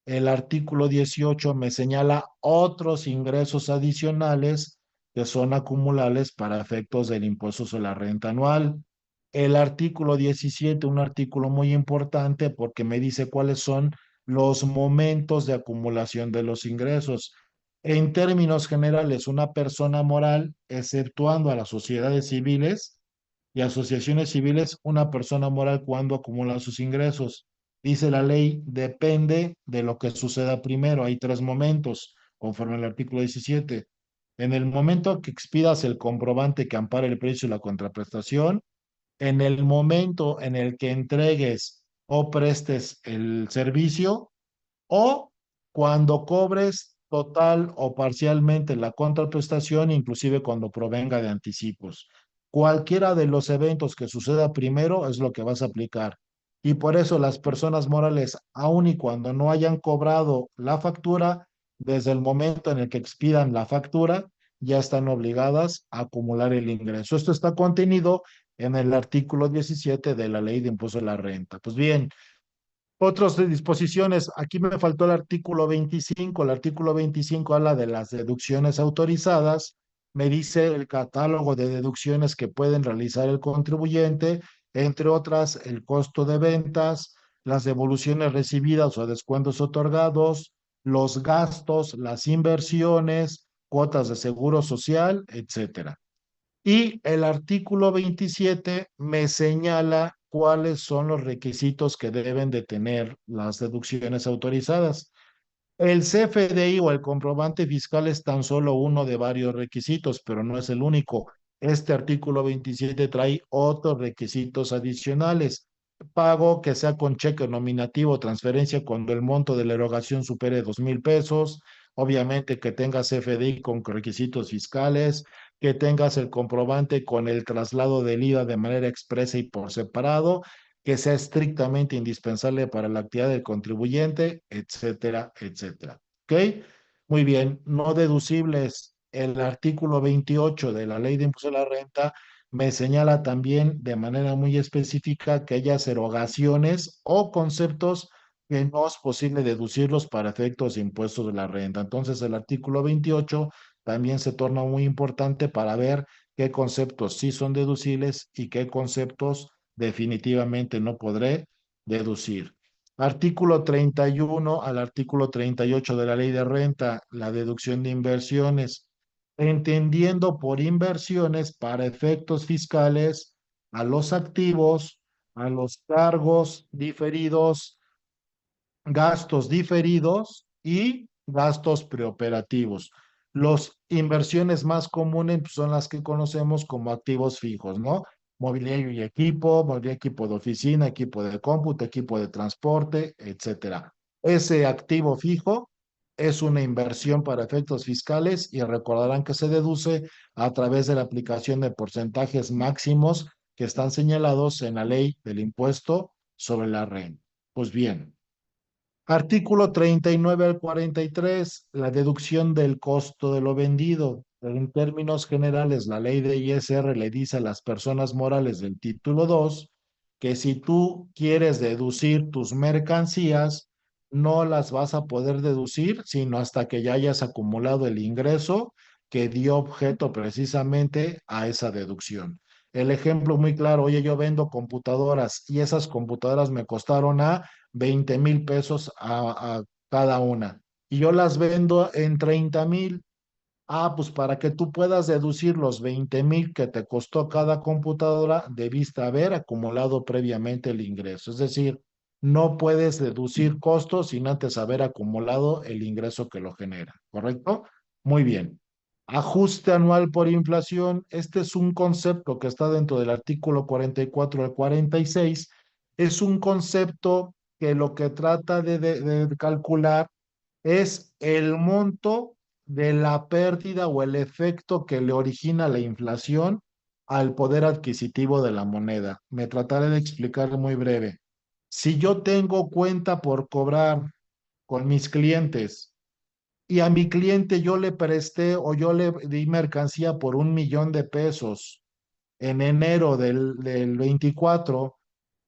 El artículo 18 me señala otros ingresos adicionales que son acumulables para efectos del impuesto sobre la renta anual. El artículo 17, un artículo muy importante porque me dice cuáles son los momentos de acumulación de los ingresos. En términos generales, una persona moral, exceptuando a las sociedades civiles y asociaciones civiles, una persona moral cuando acumula sus ingresos. Dice la ley, depende de lo que suceda primero. Hay tres momentos, conforme al artículo 17. En el momento que expidas el comprobante que ampara el precio y la contraprestación, en el momento en el que entregues o prestes el servicio, o cuando cobres total o parcialmente la contraprestación, inclusive cuando provenga de anticipos. Cualquiera de los eventos que suceda primero es lo que vas a aplicar. Y por eso las personas morales, aun y cuando no hayan cobrado la factura, desde el momento en el que expidan la factura, ya están obligadas a acumular el ingreso. Esto está contenido en el artículo 17 de la Ley de Impuesto a la Renta. Pues bien, otras disposiciones, aquí me faltó el artículo 25. El artículo 25 habla de las deducciones autorizadas, me dice el catálogo de deducciones que pueden realizar el contribuyente, entre otras el costo de ventas, las devoluciones recibidas o descuentos otorgados, los gastos, las inversiones, cuotas de seguro social, etcétera. Y el artículo 27 me señala cuáles son los requisitos que deben de tener las deducciones autorizadas. El CFDI o el comprobante fiscal es tan solo uno de varios requisitos, pero no es el único. Este artículo 27 trae otros requisitos adicionales. pago que sea con cheque nominativo o transferencia cuando el monto de la erogación supere 2,000 pesos. Obviamente que tengas FDI con requisitos fiscales, que tengas el comprobante con el traslado del IVA de manera expresa y por separado, que sea estrictamente indispensable para la actividad del contribuyente, etcétera, etcétera. ¿Ok? Muy bien, no deducibles. El artículo 28 de la Ley de Impuesto a la Renta me señala también de manera muy específica que aquellas erogaciones o conceptos que no es posible deducirlos para efectos de impuestos de la renta. Entonces, el artículo 28 también se torna muy importante para ver qué conceptos sí son deducibles y qué conceptos definitivamente no podré deducir. Artículo 31 al artículo 38 de la Ley de Renta, la deducción de inversiones, entendiendo por inversiones para efectos fiscales a los activos, a los cargos diferidos, gastos diferidos y gastos preoperativos. Las inversiones más comunes pues, son las que conocemos como activos fijos, ¿no? Mobiliario y equipo de oficina, equipo de cómputo, equipo de transporte, etcétera. Ese activo fijo es una inversión para efectos fiscales y recordarán que se deduce a través de la aplicación de porcentajes máximos que están señalados en la ley del impuesto sobre la renta. Pues bien, artículo 39 al 43, la deducción del costo de lo vendido. En términos generales, la ley de ISR le dice a las personas morales del título 2 que si tú quieres deducir tus mercancías, no las vas a poder deducir, sino hasta que ya hayas acumulado el ingreso que dio objeto precisamente a esa deducción. El ejemplo muy claro, oye, yo vendo computadoras y esas computadoras me costaron a 20,000 pesos a cada una. Y yo las vendo en 30,000. Ah, pues para que tú puedas deducir los 20,000 que te costó cada computadora, debiste haber acumulado previamente el ingreso. Es decir, no puedes deducir costos sin antes haber acumulado el ingreso que lo genera. ¿Correcto? Muy bien. Ajuste anual por inflación. Este es un concepto que está dentro del artículo 44 al 46. Es un concepto que lo que trata de calcular es el monto de la pérdida o el efecto que le origina la inflación al poder adquisitivo de la moneda. Me trataré de explicar muy breve. Si yo tengo cuenta por cobrar con mis clientes y a mi cliente yo le presté o yo le di mercancía por 1,000,000 de pesos en enero del 24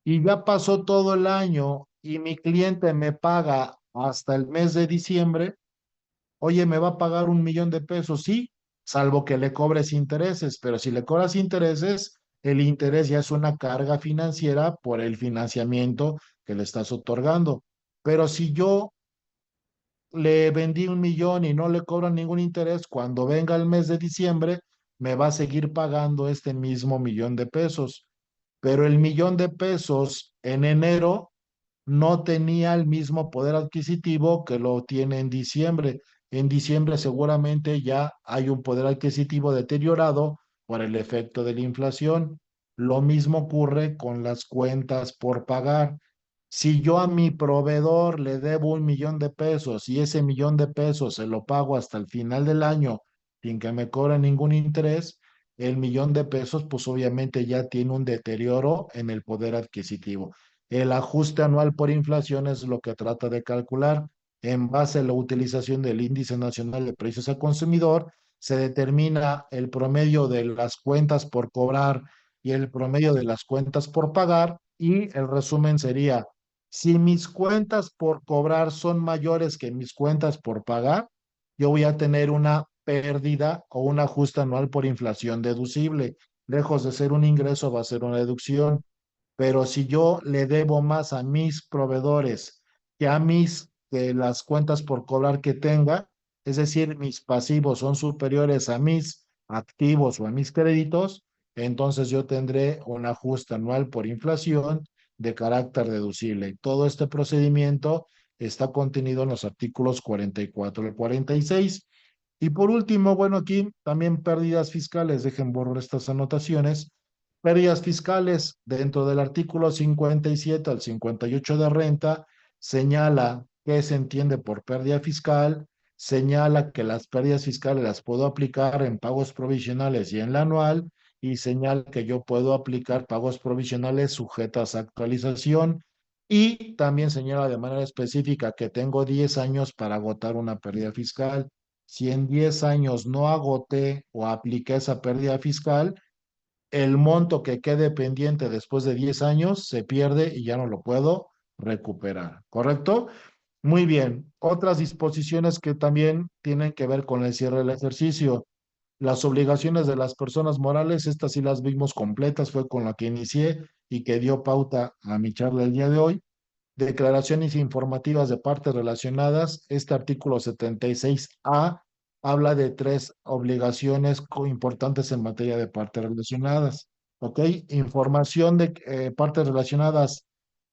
y ya pasó todo el año y mi cliente me paga hasta el mes de diciembre, oye, me va a pagar 1,000,000 de pesos, sí, salvo que le cobres intereses, pero si le cobras intereses, el interés ya es una carga financiera por el financiamiento que le estás otorgando. Pero si yo le vendí 1,000,000 y no le cobro ningún interés, cuando venga el mes de diciembre, me va a seguir pagando este mismo 1,000,000 de pesos. Pero el 1,000,000 de pesos en enero no tenía el mismo poder adquisitivo que lo tiene en diciembre. En diciembre seguramente ya hay un poder adquisitivo deteriorado por el efecto de la inflación. Lo mismo ocurre con las cuentas por pagar. Si yo a mi proveedor le debo 1,000,000 de pesos y ese 1,000,000 de pesos se lo pago hasta el final del año sin que me cobre ningún interés, el 1,000,000 de pesos pues obviamente ya tiene un deterioro en el poder adquisitivo. El ajuste anual por inflación es lo que trata de calcular. En base a la utilización del Índice Nacional de Precios al Consumidor, se determina el promedio de las cuentas por cobrar y el promedio de las cuentas por pagar. Y el resumen sería, si mis cuentas por cobrar son mayores que mis cuentas por pagar, yo voy a tener una pérdida o un ajuste anual por inflación deducible. Lejos de ser un ingreso, va a ser una deducción. Pero si yo le debo más a mis proveedores que las cuentas por cobrar que tenga, es decir, mis pasivos son superiores a mis activos o a mis créditos, entonces yo tendré un ajuste anual por inflación de carácter deducible. Todo este procedimiento está contenido en los artículos 44 y 46. Y por último, bueno, aquí también pérdidas fiscales, dejen borrar estas anotaciones. Pérdidas fiscales dentro del artículo 57 al 58 de renta señala qué se entiende por pérdida fiscal, señala que las pérdidas fiscales las puedo aplicar en pagos provisionales y en la anual, y señala que yo puedo aplicar pagos provisionales sujetas a actualización, y también señala de manera específica que tengo 10 años para agotar una pérdida fiscal. Si en 10 años no agoté o apliqué esa pérdida fiscal, el monto que quede pendiente después de 10 años se pierde y ya no lo puedo recuperar, ¿correcto? Muy bien. Otras disposiciones que también tienen que ver con el cierre del ejercicio. Las obligaciones de las personas morales, estas sí las vimos completas, fue con la que inicié y que dio pauta a mi charla el día de hoy. Declaraciones informativas de partes relacionadas. Este artículo 76A habla de tres obligaciones importantes en materia de partes relacionadas. ¿Ok? Información de partes relacionadas.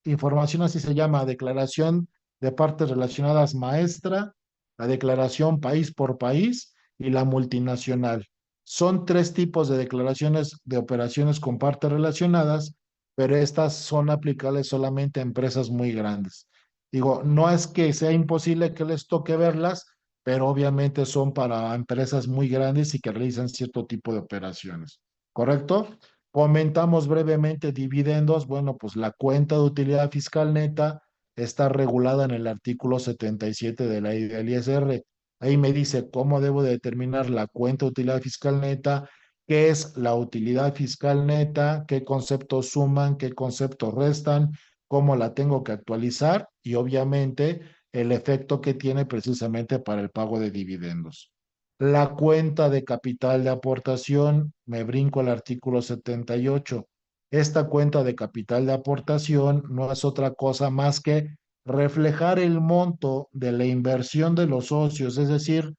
Información así se llama, declaración de partes relacionadas maestra, la declaración país por país y la multinacional. Son tres tipos de declaraciones de operaciones con partes relacionadas, pero estas son aplicables solamente a empresas muy grandes. Digo, no es que sea imposible que les toque verlas, pero obviamente son para empresas muy grandes y que realizan cierto tipo de operaciones. ¿Correcto? Comentamos brevemente dividendos. Bueno, pues la cuenta de utilidad fiscal neta está regulada en el artículo 77 de la ley del ISR. Ahí me dice cómo debo de determinar la cuenta de utilidad fiscal neta, qué es la utilidad fiscal neta, qué conceptos suman, qué conceptos restan, cómo la tengo que actualizar y obviamente el efecto que tiene precisamente para el pago de dividendos. La cuenta de capital de aportación, me brinco al artículo 78. Esta cuenta de capital de aportación no es otra cosa más que reflejar el monto de la inversión de los socios, es decir,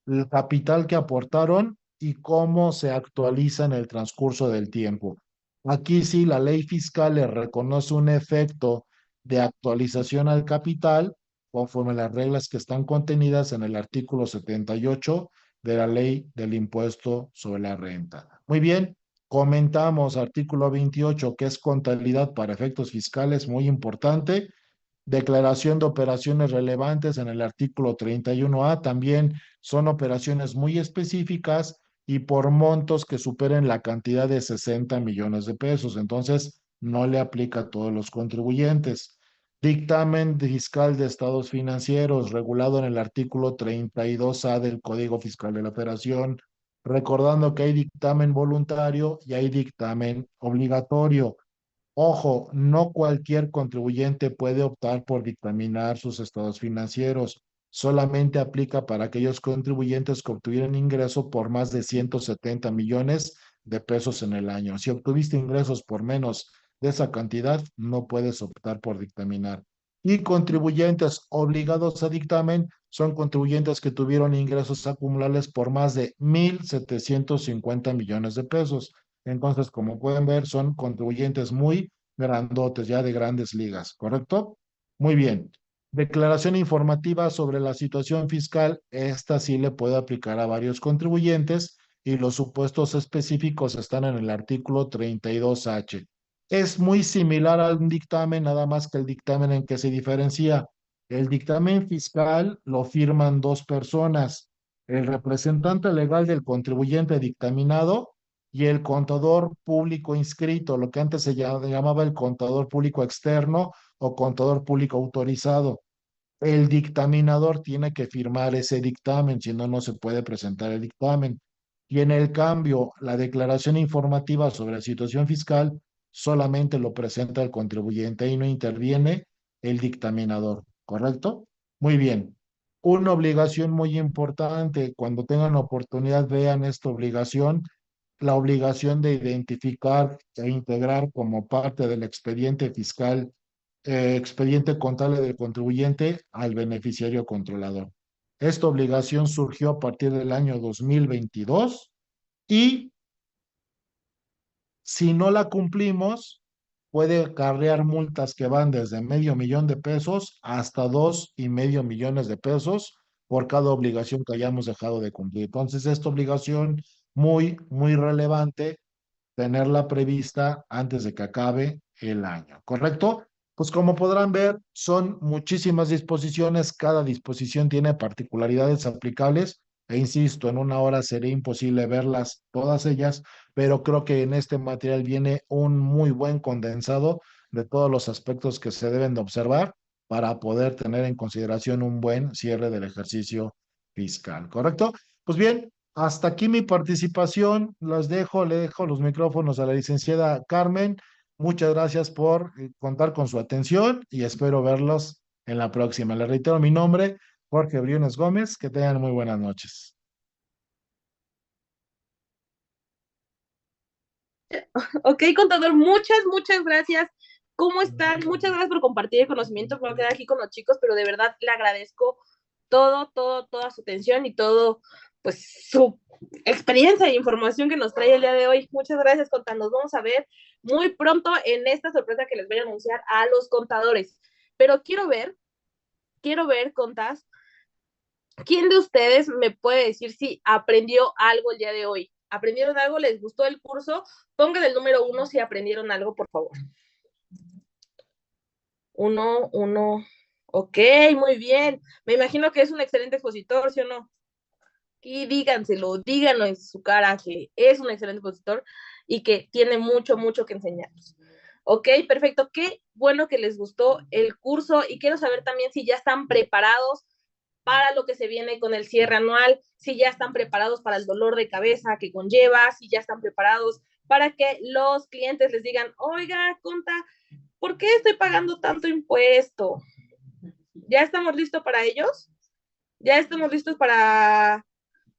el capital que aportaron y cómo se actualiza en el transcurso del tiempo. Aquí sí, la ley fiscal le reconoce un efecto de actualización al capital conforme a las reglas que están contenidas en el artículo 78 de la ley del impuesto sobre la renta. Muy bien, comentamos artículo 28, que es contabilidad para efectos fiscales, muy importante. Declaración de operaciones relevantes en el artículo 31A también son operaciones muy específicas y por montos que superen la cantidad de 60 millones de pesos. Entonces, no le aplica a todos los contribuyentes. Dictamen fiscal de estados financieros regulado en el artículo 32A del Código Fiscal de la Federación, recordando que hay dictamen voluntario y hay dictamen obligatorio. Ojo, no cualquier contribuyente puede optar por dictaminar sus estados financieros. Solamente aplica para aquellos contribuyentes que obtuvieron ingreso por más de 170 millones de pesos en el año. Si obtuviste ingresos por menos de esa cantidad, no puedes optar por dictaminar. Y contribuyentes obligados a dictamen son contribuyentes que tuvieron ingresos acumulables por más de 1.750 millones de pesos. Entonces, como pueden ver, son contribuyentes muy grandotes, ya de grandes ligas, ¿correcto? Muy bien. Declaración informativa sobre la situación fiscal. Esta sí le puede aplicar a varios contribuyentes y los supuestos específicos están en el artículo 32H. Es muy similar al dictamen, nada más que el dictamen en que se diferencia. El dictamen fiscal lo firman dos personas, el representante legal del contribuyente dictaminado y el contador público inscrito, lo que antes se llamaba el contador público externo o contador público autorizado. El dictaminador tiene que firmar ese dictamen, si no, no se puede presentar el dictamen. Y en el cambio, la declaración informativa sobre la situación fiscal solamente lo presenta el contribuyente y no interviene el dictaminador, ¿correcto? Muy bien. Una obligación muy importante, cuando tengan oportunidad, vean esta obligación, la obligación de identificar e integrar como parte del expediente fiscal, expediente contable del contribuyente al beneficiario controlador. Esta obligación surgió a partir del año 2022 y si no la cumplimos, puede acarrear multas que van desde $500,000 hasta 2,5 millones de pesos por cada obligación que hayamos dejado de cumplir. Entonces, esta obligación muy relevante tenerla prevista antes de que acabe el año, ¿correcto? Pues como podrán ver, son muchísimas disposiciones, cada disposición tiene particularidades aplicables e insisto, en una hora sería imposible verlas todas ellas, pero creo que en este material viene un muy buen condensado de todos los aspectos que se deben de observar para poder tener en consideración un buen cierre del ejercicio fiscal, ¿correcto? Pues bien, hasta aquí mi participación. Le dejo los micrófonos a la licenciada Carmen. Muchas gracias por contar con su atención y espero verlos en la próxima. Le reitero mi nombre, Jorge Briones Gómez. Que tengan muy buenas noches. Ok, contador, muchas gracias. ¿Cómo están? Muchas gracias por compartir el conocimiento. Me voy a quedar aquí con los chicos, pero de verdad le agradezco toda su atención y todo, pues, su experiencia e información que nos trae el día de hoy. Muchas gracias, contador. Nos vamos a ver muy pronto en esta sorpresa que les voy a anunciar a los contadores. Pero quiero ver, contas, ¿quién de ustedes me puede decir si aprendió algo el día de hoy? ¿Aprendieron algo? ¿Les gustó el curso? Pongan el número 1 si aprendieron algo, por favor. Uno. Ok, muy bien. Me imagino que es un excelente expositor, ¿sí o no? Y díganlo en su cara que es un excelente expositor y que tiene mucho que enseñarnos. Ok, perfecto. Qué bueno que les gustó el curso y quiero saber también si ya están preparados para lo que se viene con el cierre anual, si ya están preparados para el dolor de cabeza que conlleva, si ya están preparados para que los clientes les digan, oiga, conta, ¿por qué estoy pagando tanto impuesto? ¿Ya estamos listos para ellos? ¿Ya estamos listos para...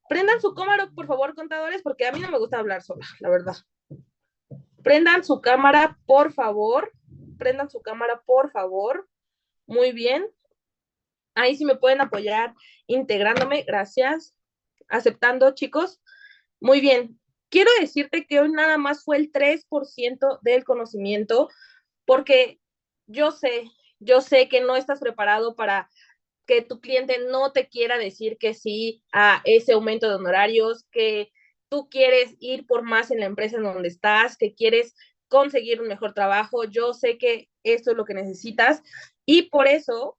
Prendan su cámara, por favor, contadores, porque a mí no me gusta hablar sola, la verdad. Prendan su cámara, por favor. Prendan su cámara, por favor. Muy bien. Ahí sí me pueden apoyar integrándome. Gracias. Aceptando, chicos. Muy bien. Quiero decirte que hoy nada más fue el 3% del conocimiento, porque yo sé, yo sé que no estás preparado para que tu cliente no te quiera decir que sí a ese aumento de honorarios, que tú quieres ir por más en la empresa en donde estás, que quieres conseguir un mejor trabajo. Yo sé que esto es lo que necesitas y por eso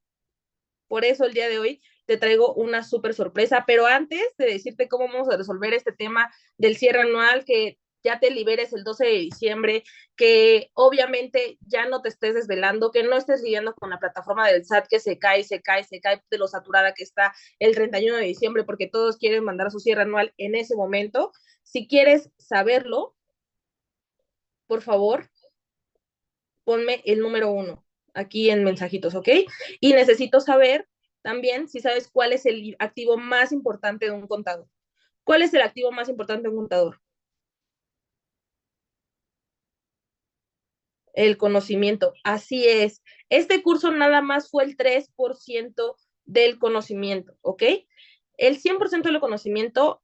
el día de hoy te traigo una súper sorpresa, pero antes de decirte cómo vamos a resolver este tema del cierre anual, que ya te liberes el 12 de diciembre, que obviamente ya no te estés desvelando, que no estés lidiando con la plataforma del SAT que se cae de lo saturada que está el 31 de diciembre, porque todos quieren mandar su cierre anual en ese momento. Si quieres saberlo, por favor, ponme el número 1 aquí en mensajitos, ¿ok? Y necesito saber también si sabes cuál es el activo más importante de un contador. ¿Cuál es el activo más importante de un contador? El conocimiento. Así es. Este curso nada más fue el 3% del conocimiento, ¿ok? El 100% del conocimiento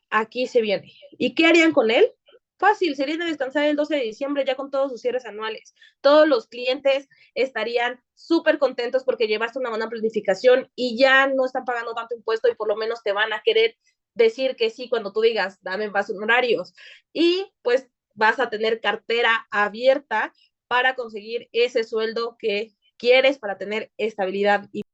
aquí se viene. ¿Y qué harían con él? Fácil, sería de descansar el 12 de diciembre ya con todos sus cierres anuales. Todos los clientes estarían súper contentos porque llevaste una buena planificación y ya no están pagando tanto impuesto y por lo menos te van a querer decir que sí cuando tú digas, dame más honorarios. Y pues vas a tener cartera abierta para conseguir ese sueldo que quieres para tener estabilidad y